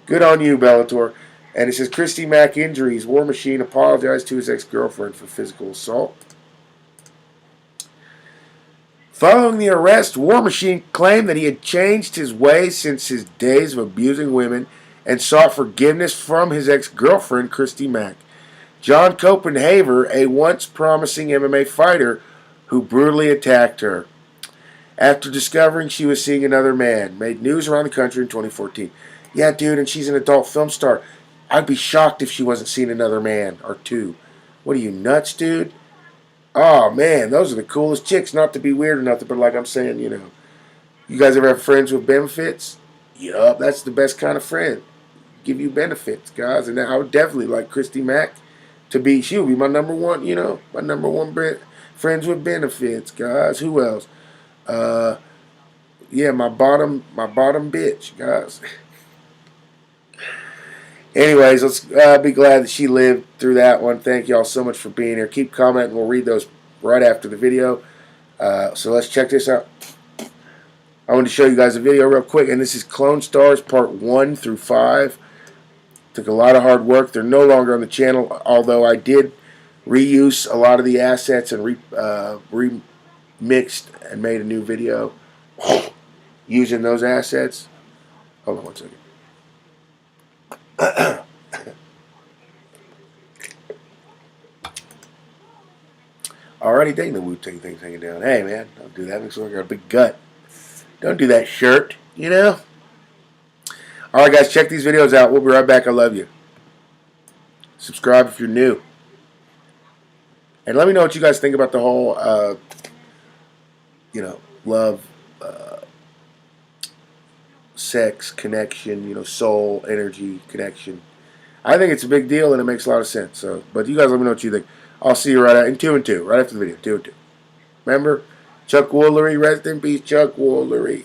[SPEAKER 4] Good on you, Bellator. And it says, Christy Mack injuries. War Machine apologized to his ex-girlfriend for physical assault. Following the arrest, War Machine claimed that he had changed his ways since his days of abusing women and sought forgiveness from his ex-girlfriend, Christy Mack. John Copenhaver, a once promising MMA fighter who brutally attacked her after discovering she was seeing another man, made news around the country in 2014. Yeah, dude, and she's an adult film star. I'd be shocked if she wasn't seeing another man or two. What are you, nuts, dude? Oh, man, those are the coolest chicks. Not to be weird or nothing, but like I'm saying, You guys ever have friends with benefits? Yup, that's the best kind of friend. Give you benefits, guys. And I would definitely like Christy Mack to be, she would be my number one, my number one friends with benefits, guys. Who else? Yeah, my bottom bitch, guys. Anyways, let's be glad that she lived through that one. Thank y'all so much for being here. Keep commenting. We'll read those right after the video. So let's check this out. I want to show you guys a video real quick, and this is Clone Stars Part 1 through 5. Took a lot of hard work. They're no longer on the channel, although I did reuse a lot of the assets and remixed and made a new video using those assets. Hold on one second. Already taking the Wu-Tang thing hanging down. Hey, man, don't do that. Makes me look like a big gut. Don't do that shirt, you know? Alright, guys, check these videos out. We'll be right back. I love you. Subscribe if you're new. And let me know what you guys think about the whole, love, sex, connection, soul, energy, connection. I think it's a big deal and it makes a lot of sense. So, but you guys let me know what you think. I'll see you right in 2 and 2, right after the video. 2 and 2. Remember? Chuck Woolery, rest in peace, Chuck Woolery.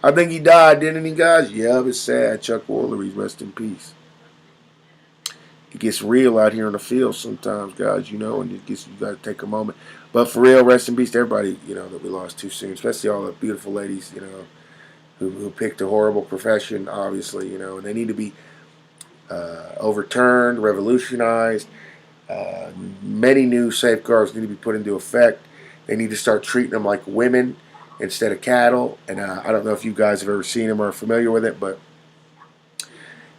[SPEAKER 4] I think he died, didn't he, guys? Yeah, it's sad. Chuck Woolery, rest in peace. It gets real out here in the field sometimes, guys, and you got to take a moment. But for real, rest in peace to everybody, that we lost too soon, especially all the beautiful ladies, who picked a horrible profession, obviously, and they need to be overturned, revolutionized. Many new safeguards need to be put into effect. They need to start treating them like women instead of cattle. And I don't know if you guys have ever seen them or are familiar with it, but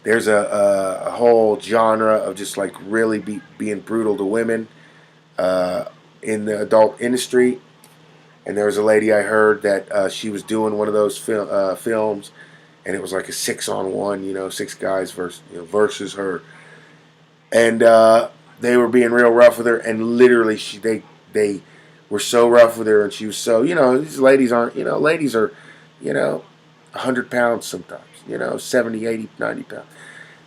[SPEAKER 4] there's a whole genre of just like really being brutal to women in the adult industry. And there was a lady I heard that she was doing one of those films, and it was like a 6-on-1, 6 guys versus her, and they were being real rough with her, and literally they were so rough with her, and she was so these ladies aren't ladies are 100 pounds sometimes 70, 80, 90 pounds,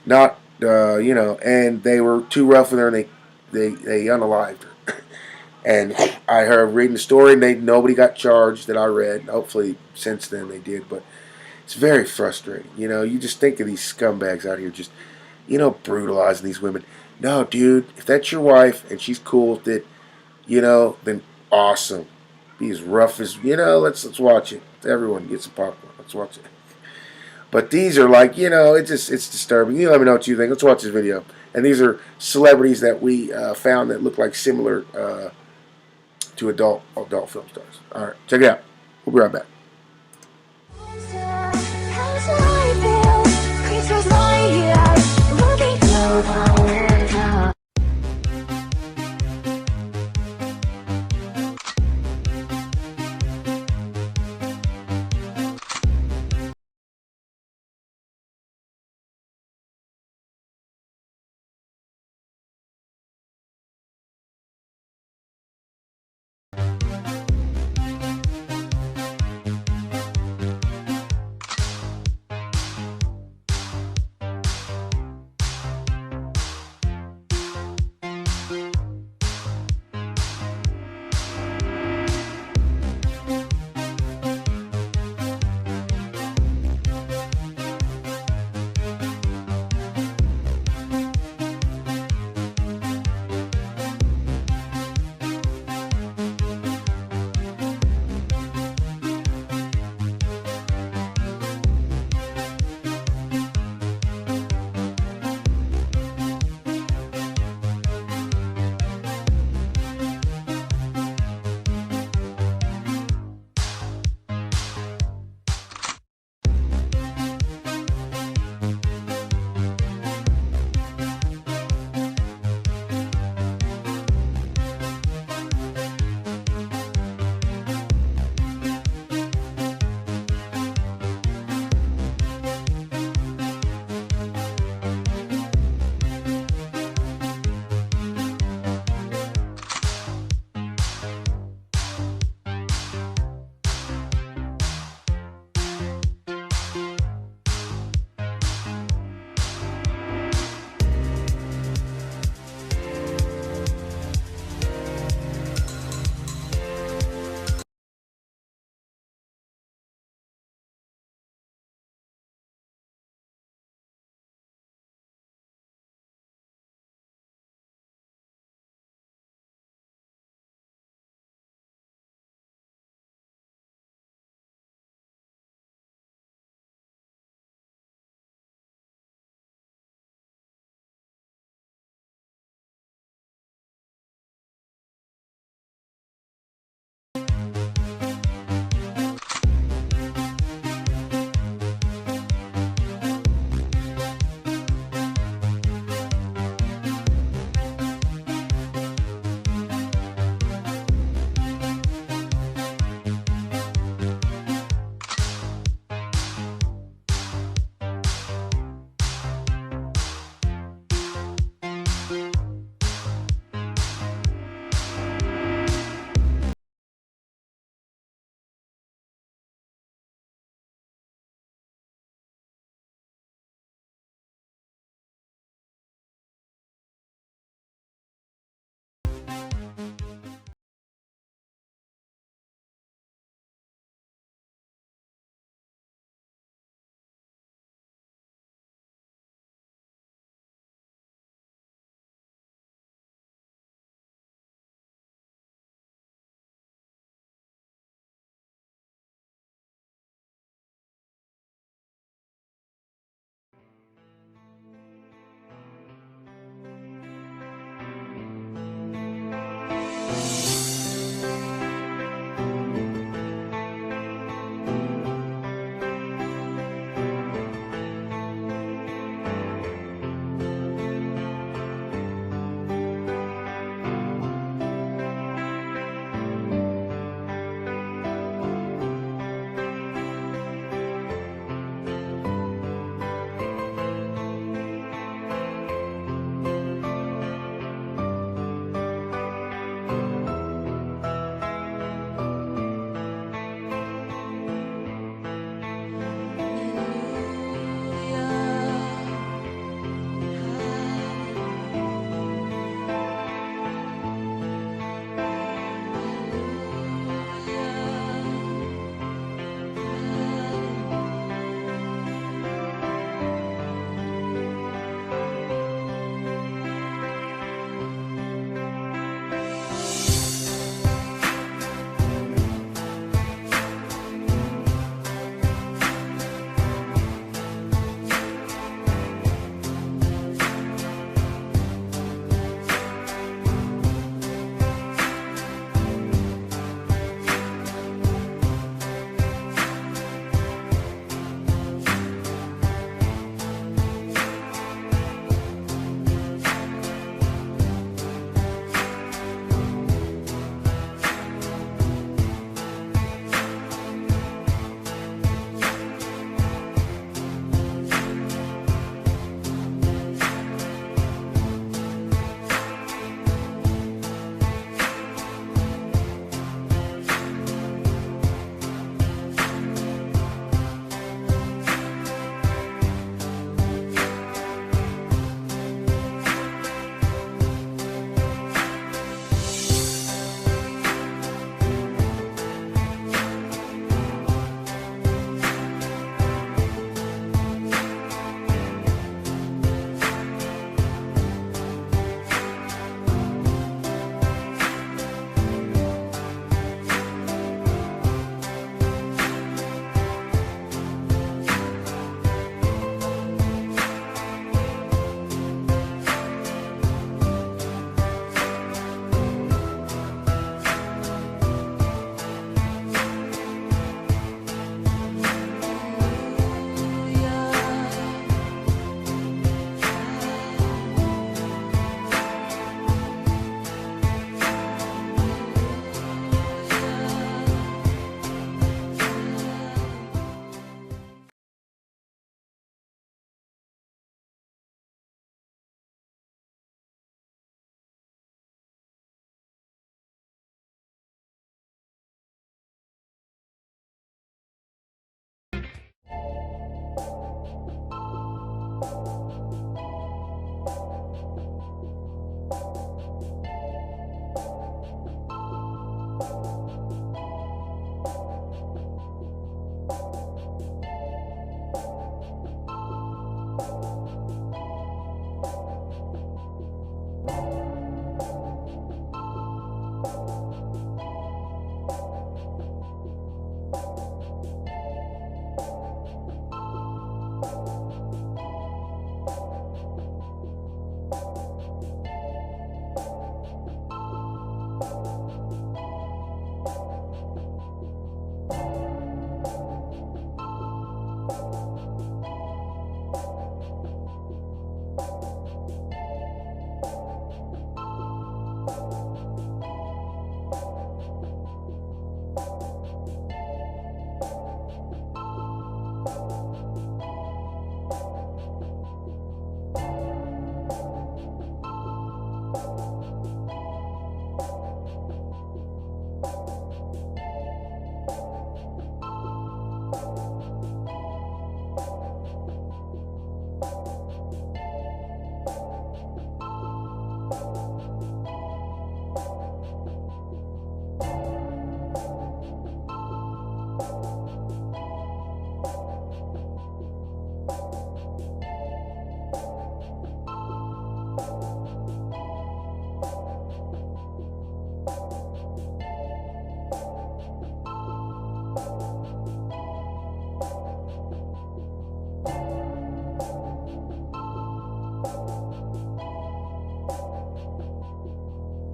[SPEAKER 4] not and they were too rough with her, and they unalived her. And I heard reading the story, and nobody got charged that I read. Hopefully, since then they did. But it's very frustrating. You just think of these scumbags out here just, brutalizing these women. No, dude, if that's your wife and she's cool with it, then awesome. Be as rough as Let's watch it. Everyone get some popcorn. Let's watch it. But these are like, it's disturbing. You let me know what you think. Let's watch this video. And these are celebrities that we found that look like similar to adult film stars. All right, check it out. We'll be right back.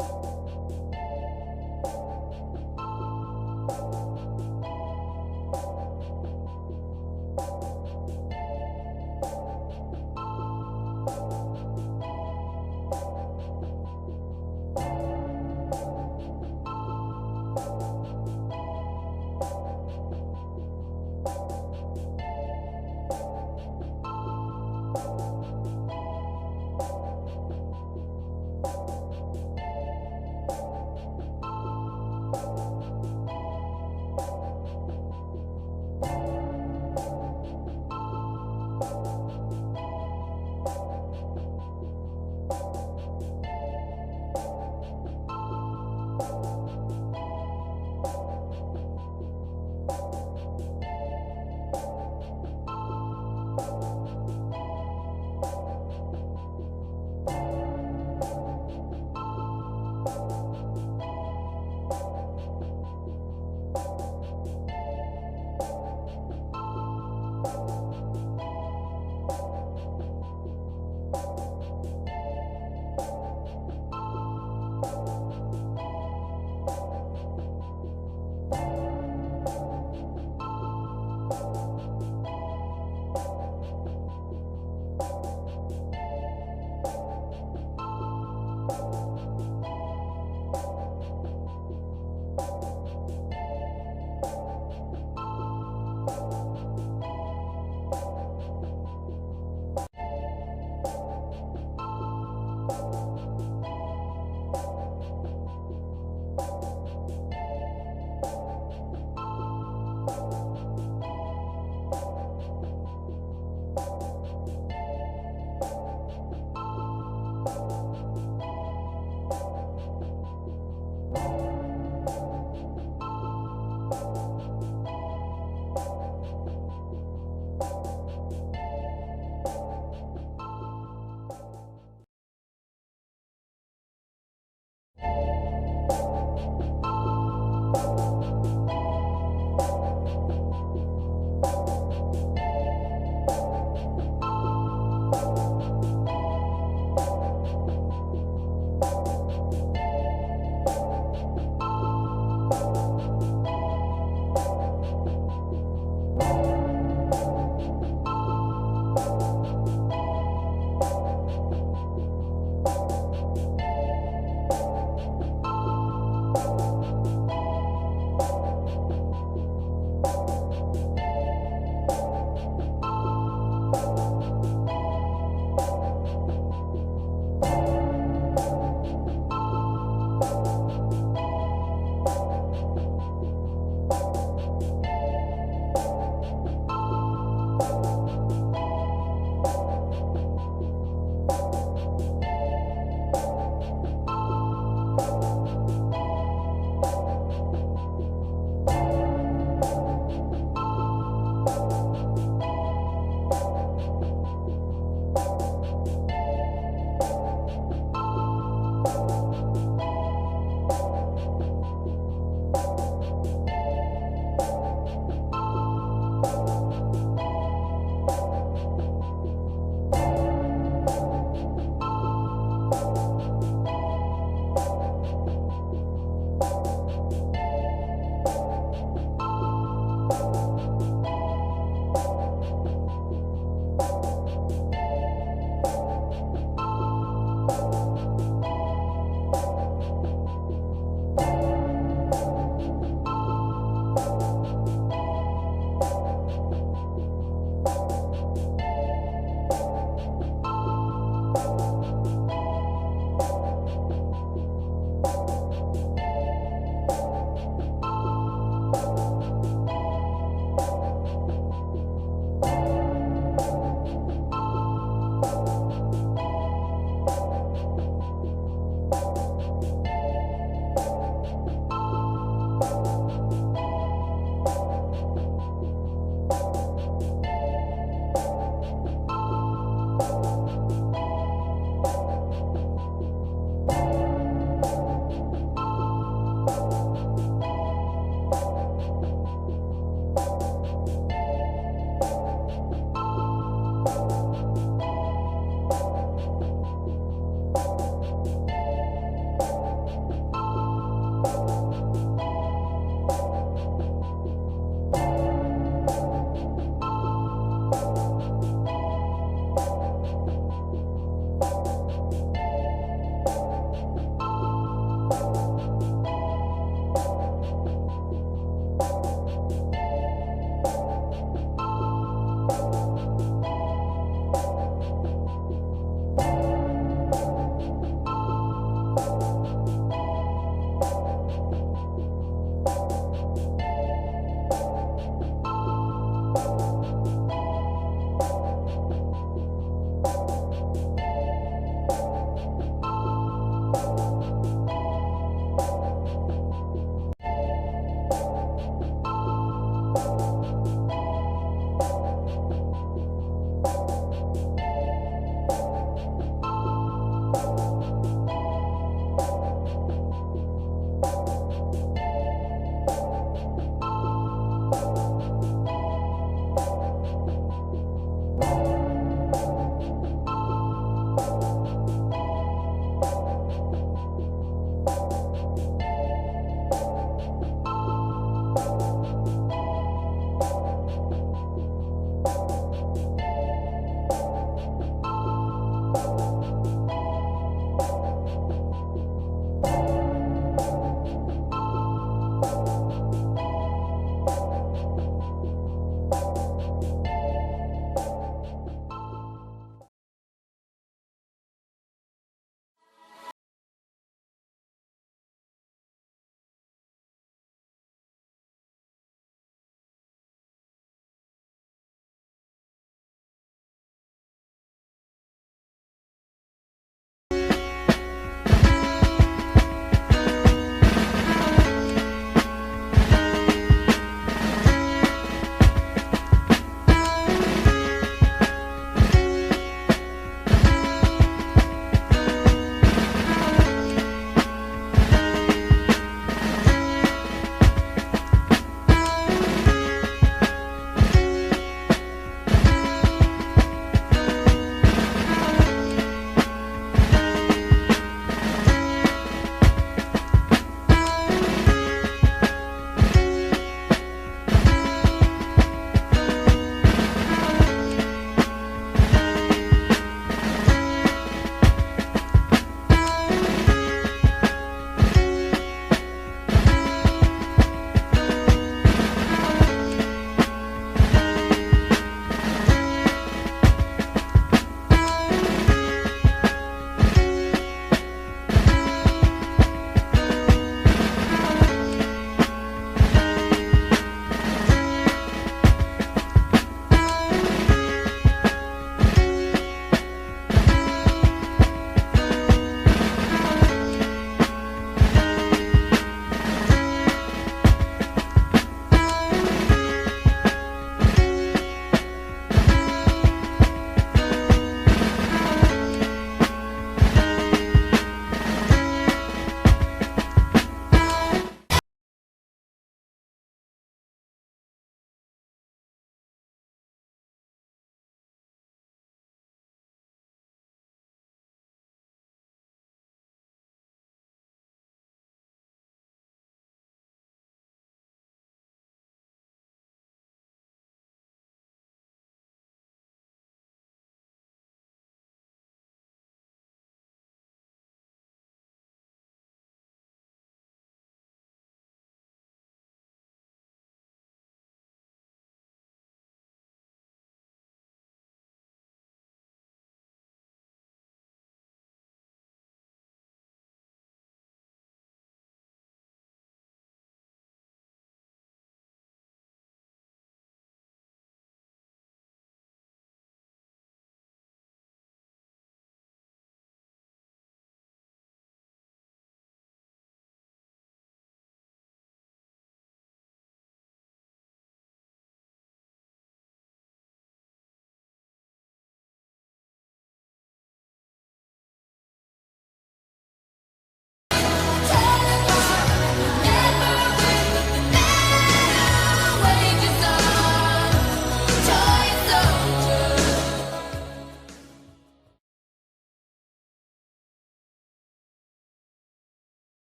[SPEAKER 1] you.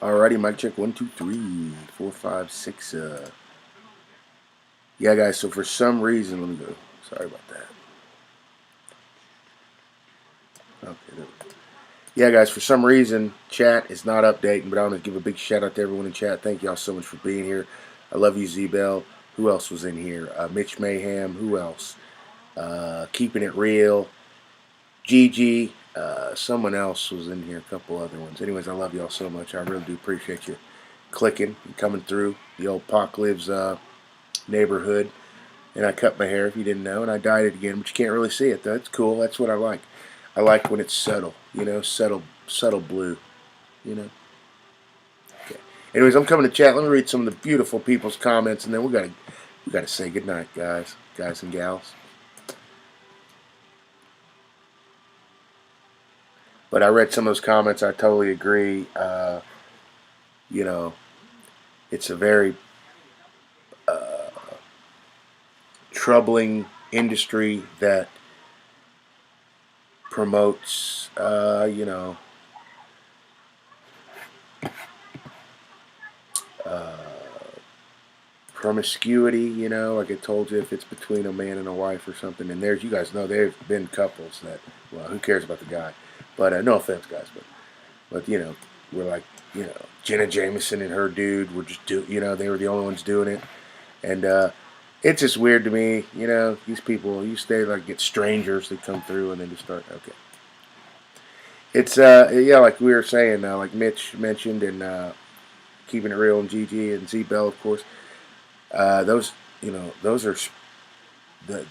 [SPEAKER 4] Alrighty, mic check. 1, 2, 3, 4, 5, 6. Yeah, guys. So for some reason, let me go. Sorry about that. Okay, there we go. Yeah, guys. For some reason, chat is not updating, but I want to give a big shout out to everyone in chat. Thank y'all so much for being here. I love you, Z-Bell. Who else was in here? Mitch Mayhem. Who else? Keeping It Real. Gigi. Someone else was in here. A couple other ones. Anyways, I love y'all so much. I really do appreciate you clicking and coming through the old PacLives neighborhood. And I cut my hair, if you didn't know, and I dyed it again, but you can't really see it. That's cool. That's what I like. I like when it's subtle, subtle blue, Okay. Anyways, I'm coming to chat. Let me read some of the beautiful people's comments, and then we gotta say goodnight, guys and gals. But I read some of those comments. I totally agree. It's a very troubling industry that promotes, promiscuity, like I told you, if it's between a man and a wife or something. And you guys know, there have been couples that, well, who cares about the guy? But no offense, guys, but we're like, Jenna Jameson and her dude were just they were the only ones doing it. And it's just weird to me, these people, get strangers that come through and then just start, okay. It's, like we were saying, like Mitch mentioned, and Keeping It Real and Gigi and Z-Bell, of course. Those are the,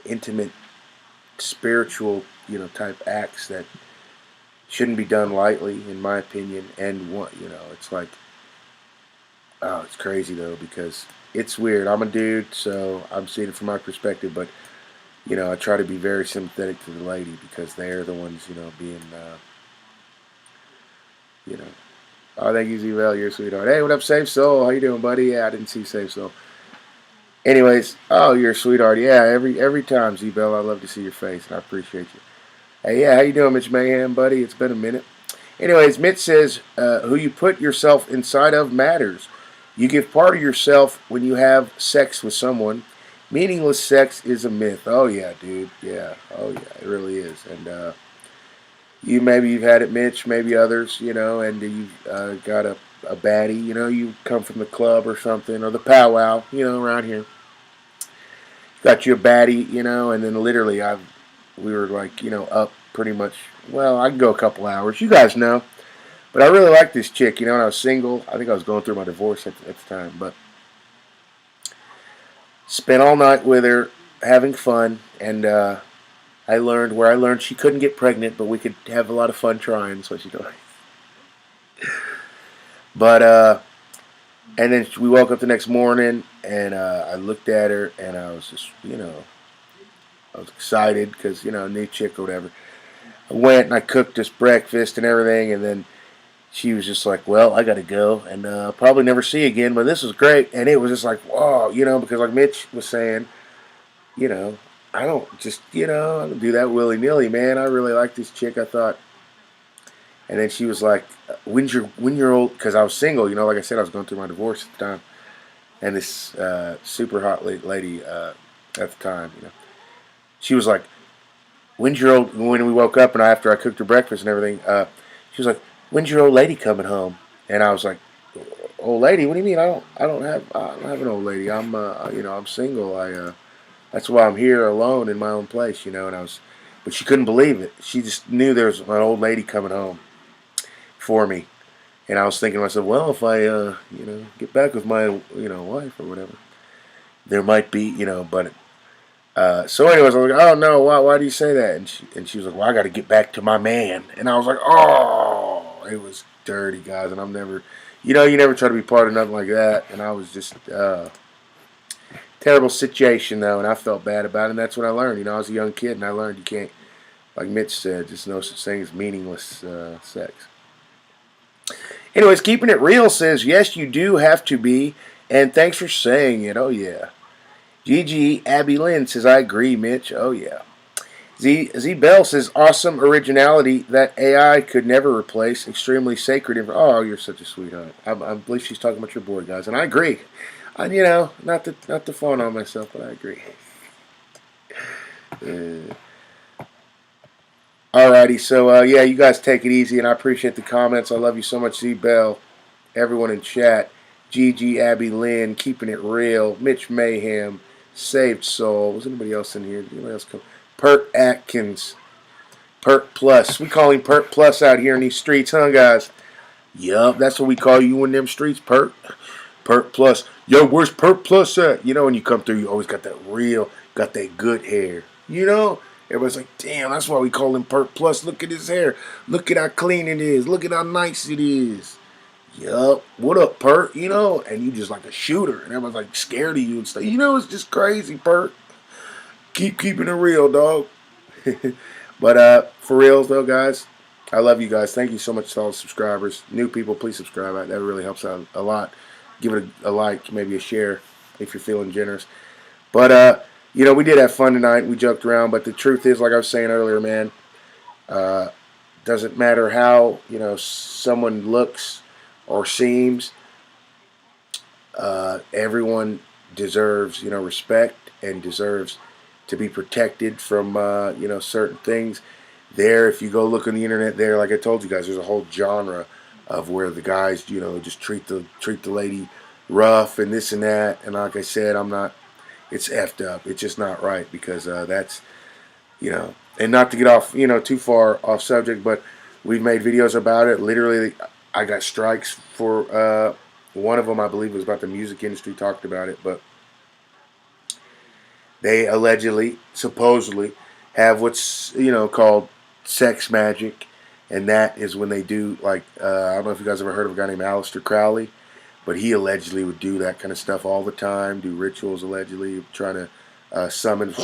[SPEAKER 4] intimate, spiritual, type acts that shouldn't be done lightly, in my opinion. And it's like, oh, it's crazy though, because it's weird. I'm a dude, so I'm seeing it from my perspective, but I try to be very sympathetic to the lady, because they're the ones, being, oh, thank you, Z-Bell, you're a sweetheart. Hey, what up, Safe Soul? How you doing, buddy? Yeah, I didn't see Safe Soul. Anyways, oh, you're a sweetheart. Yeah, every time, Z-Bell, I love to see your face, and I appreciate you. Hey, yeah, how you doing, Mitch Mayhem, buddy? It's been a minute. Anyways, Mitch says, who you put yourself inside of matters. You give part of yourself when you have sex with someone. Meaningless sex is a myth. Oh, yeah, dude. Yeah. Oh, yeah, it really is. And you've had it, Mitch, maybe others, and you've got a baddie, you come from the club or something, or the powwow, around here. Got you a baddie, and then literally we were like, up pretty much, well, I can go a couple hours. You guys know. But I really like this chick, when I was single. I think I was going through my divorce at the time, but spent all night with her, having fun, and I learned she couldn't get pregnant, but we could have a lot of fun trying. So she told me. But and then we woke up the next morning, and I looked at her, and I was just, I was excited because new chick or whatever. I went and I cooked us breakfast and everything, and then she was just like, well, I got to go, and probably never see you again, but this was great. And it was just like, whoa, because like Mitch was saying, I don't just, I don't do that willy-nilly, man. I really like this chick, I thought. And then she was like, when you're old, because I was single, like I said, I was going through my divorce at the time. And this super hot lady at the time, she was like, when we woke up and after I cooked her breakfast and everything, she was like, when's your old lady coming home? And I was like, old lady? What do you mean? I don't have an old lady. I'm I'm single. That's why I'm here alone in my own place, but she couldn't believe it. She just knew there was an old lady coming home for me. And I was thinking to myself, well, if I get back with my wife or whatever, there might be, but so anyways, I was like, oh no, why do you say that? And she was like, well, I got to get back to my man. And I was like, oh, it was dirty, guys. And I'm never, you never try to be part of nothing like that. And I was just terrible situation though, and I felt bad about it. And that's what I learned. I was a young kid, and I learned you can't, like Mitch said, just no such thing as meaningless sex. Anyways, Keeping It Real says, yes, you do have to be, and thanks for saying it. Oh yeah. Gigi Abby Lynn says, I agree, Mitch. Oh yeah. Z Bell says, awesome originality that AI could never replace. Extremely sacred. Oh, you're such a sweetheart. I believe she's talking about your boy, guys, and I agree. Not to phone on myself, but I agree. Alrighty, so yeah, you guys take it easy, and I appreciate the comments. I love you so much, Z Bell. Everyone in chat, Gigi, Abby, Lynn, keeping it real. Mitch Mayhem, Saved Soul. Was anybody else in here? Did anybody else come? Perk Atkins. Perk Plus. We call him Perk Plus out here in these streets, huh, guys? Yup, that's what we call you in them streets, Perk. Perk Plus. Yo, where's Perk Plus at? You know, when you come through, you always got that good hair. You know? Everybody's like, damn, that's why we call him Perk Plus. Look at his hair. Look at how clean it is. Look at how nice it is. Yup. What up, Perk? You know? And you just like a shooter. And everyone's like scared of you and stuff. You know, it's just crazy, Perk. Keeping it real, dog. But for real though, guys, I love you guys. Thank you so much to all the subscribers. New people, please subscribe. That really helps out a lot. Give it a like, maybe a share if you're feeling generous. But you know, we did have fun tonight. We joked around, but the truth is, like I was saying earlier, man, doesn't matter how, you know, someone looks or seems. Everyone deserves, you know, respect and deserves to be protected from, you know, certain things. If you go look on the internet, like I told you guys, there's a whole genre of where the guys, you know, just treat the lady rough and this and that. And like I said, it's effed up. It's just not right because that's, you know, and not to get off, you know, too far off subject, but we've made videos about it. Literally, I got strikes for one of them. I believe was about the music industry, talked about it, but they allegedly, supposedly, have what's, you know, called sex magic, and that is when they do, like, I don't know if you guys ever heard of a guy named Aleister Crowley, but he allegedly would do that kind of stuff all the time, do rituals allegedly, trying to summon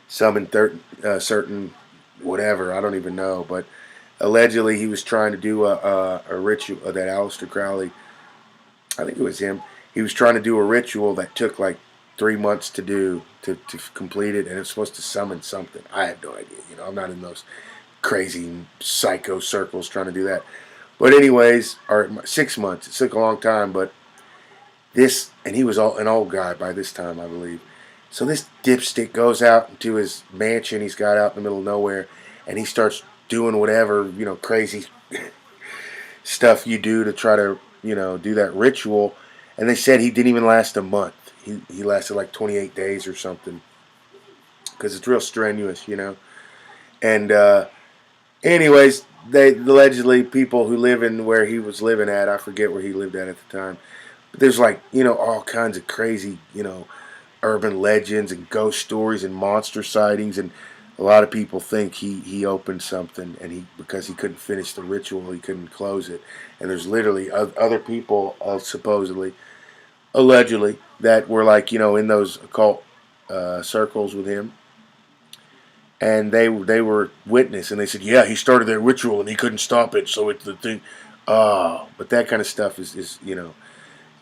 [SPEAKER 4] certain whatever, I don't even know, but allegedly he was trying to do a ritual, that Aleister Crowley, I think it was him, he was trying to do a ritual that took like 3 months to do, to complete it, and it's supposed to summon something. I have no idea. You know, I'm not in those crazy psycho circles trying to do that. But anyways, 6 months. It took a long time, but this, and he was an old guy by this time, I believe. So this dipstick goes out into his mansion he's got out in the middle of nowhere, and he starts doing whatever, you know, crazy stuff you do to try to, you know, do that ritual. And they said he didn't even last a month. He lasted like 28 days or something, because it's real strenuous, you know. And anyways, they allegedly, people who live in where he was living at, I forget where he lived at the time, but there's like, you know, all kinds of crazy, you know, urban legends and ghost stories and monster sightings, and a lot of people think he opened something, and because he couldn't finish the ritual, he couldn't close it. And there's literally other people supposedly, allegedly, that were like, you know, in those occult circles with him, and they were witness, and they said, yeah, he started that ritual and he couldn't stop it, so it's the thing. But that kind of stuff is you know,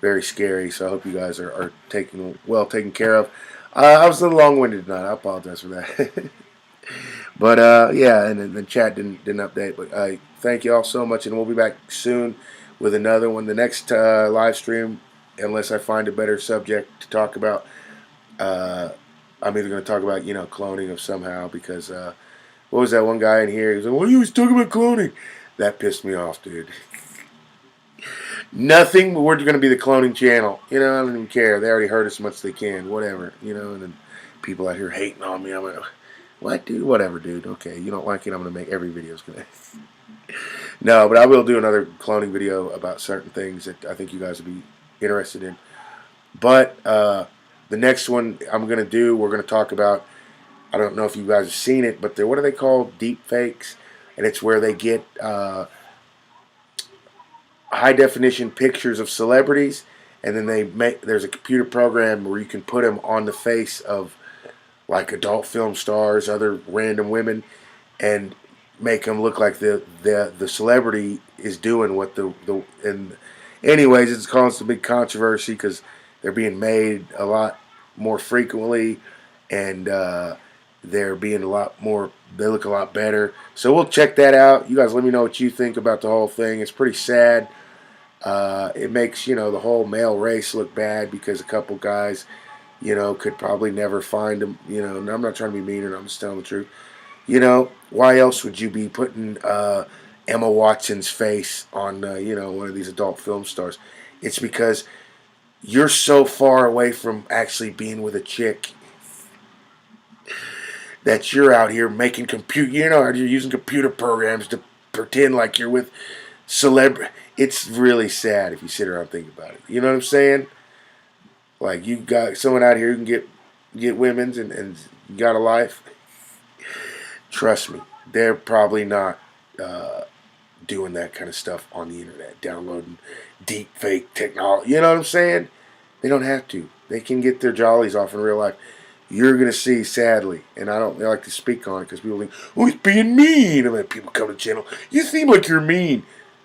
[SPEAKER 4] very scary. So I hope you guys are taken care of. I was a little long-winded tonight. I apologize for that. But yeah, and the chat didn't update. But thank you all so much, and we'll be back soon with another one. The next live stream, unless I find a better subject to talk about, I'm either going to talk about, you know, cloning of somehow, because what was that one guy in here? He was like, well, he was talking about cloning. That pissed me off, dude. Nothing, but we're going to be the cloning channel. You know, I don't even care. They already heard as much as they can. Whatever, you know, and then people out here hating on me. I'm like, what, dude? Whatever, dude. Okay, you don't like it, I'm going to make every video. No, but I will do another cloning video about certain things that I think you guys will be interested in. But the next one I'm going to do, we're going to talk about, I don't know if you guys have seen it, but what are they called? Deep fakes. And it's where they get high definition pictures of celebrities, and then there's a computer program where you can put them on the face of like adult film stars, other random women, and make them look like the celebrity is doing what and anyways, it's caused a big controversy because they're being made a lot more frequently, and they're being a lot more, they look a lot better. So we'll check that out. You guys let me know what you think about the whole thing. It's pretty sad. It makes, the whole male race look bad because a couple guys, could probably never find them. And I'm not trying to be mean, and I'm just telling the truth. Why else would you be putting Emma Watson's face on, one of these adult film stars? It's because you're so far away from actually being with a chick that you're out here making you're using computer programs to pretend like you're with celebrity. It's really sad if you sit around and think about it. You know what I'm saying? Like, you got someone out here who can get women's and got a life. Trust me, they're probably not doing that kind of stuff on the internet, downloading deep fake technology. You know what I'm saying? They don't have to. They can get their jollies off in real life. You're going to see, sadly, and I don't like to speak on it because people think, oh, he's being mean. And then people come to the channel, you seem like you're mean.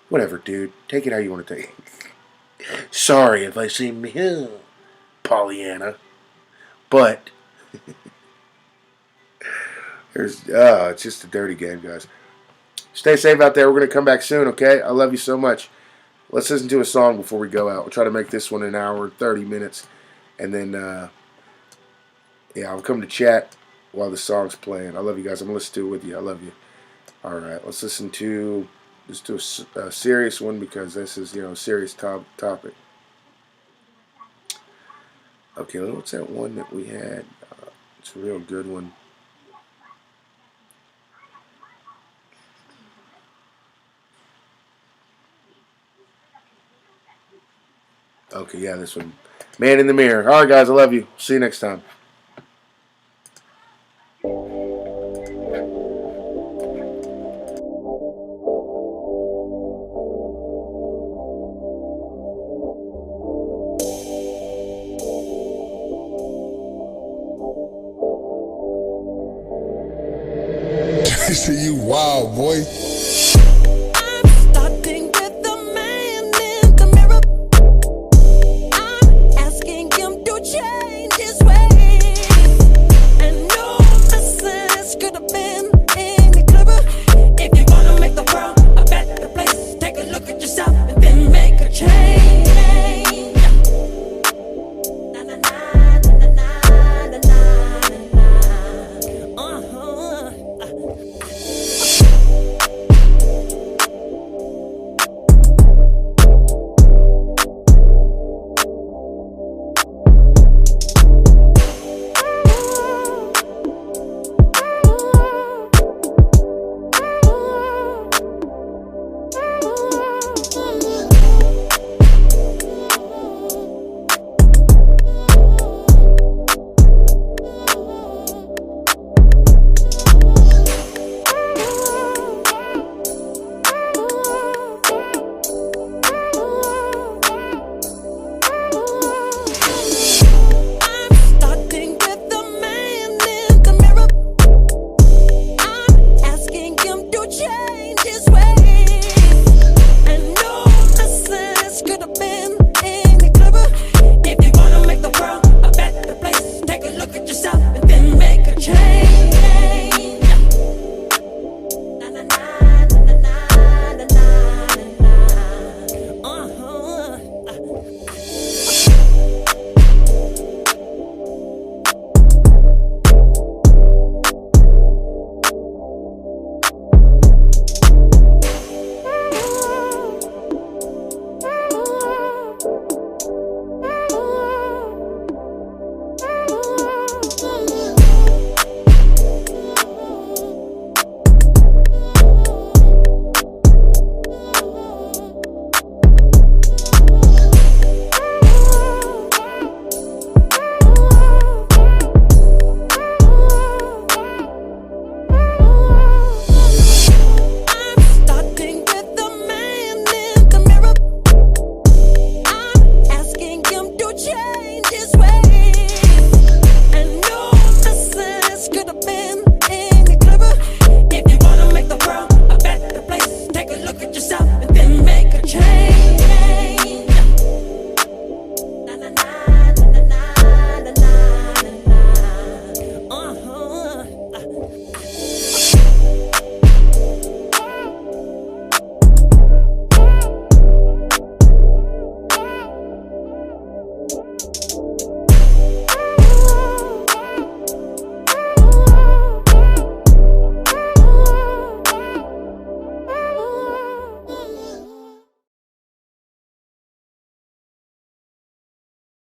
[SPEAKER 4] Whatever, dude. Take it how you want to take it. Sorry if I seem mean, Pollyanna. But it's just a dirty game, guys. Stay safe out there. We're going to come back soon, okay? I love you so much. Let's listen to a song before we go out. We'll try to make this one an hour and 30 minutes. And then, I'll come to chat while the song's playing. I love you guys. I'm going to listen to it with you. I love you. All right. Let's do a serious one because this is, a serious topic. Okay, what's that one that we had? It's a real good one. Okay, yeah, this one. Man in the Mirror. All right, guys, I love you. See you next time.
[SPEAKER 5] You wild, boy.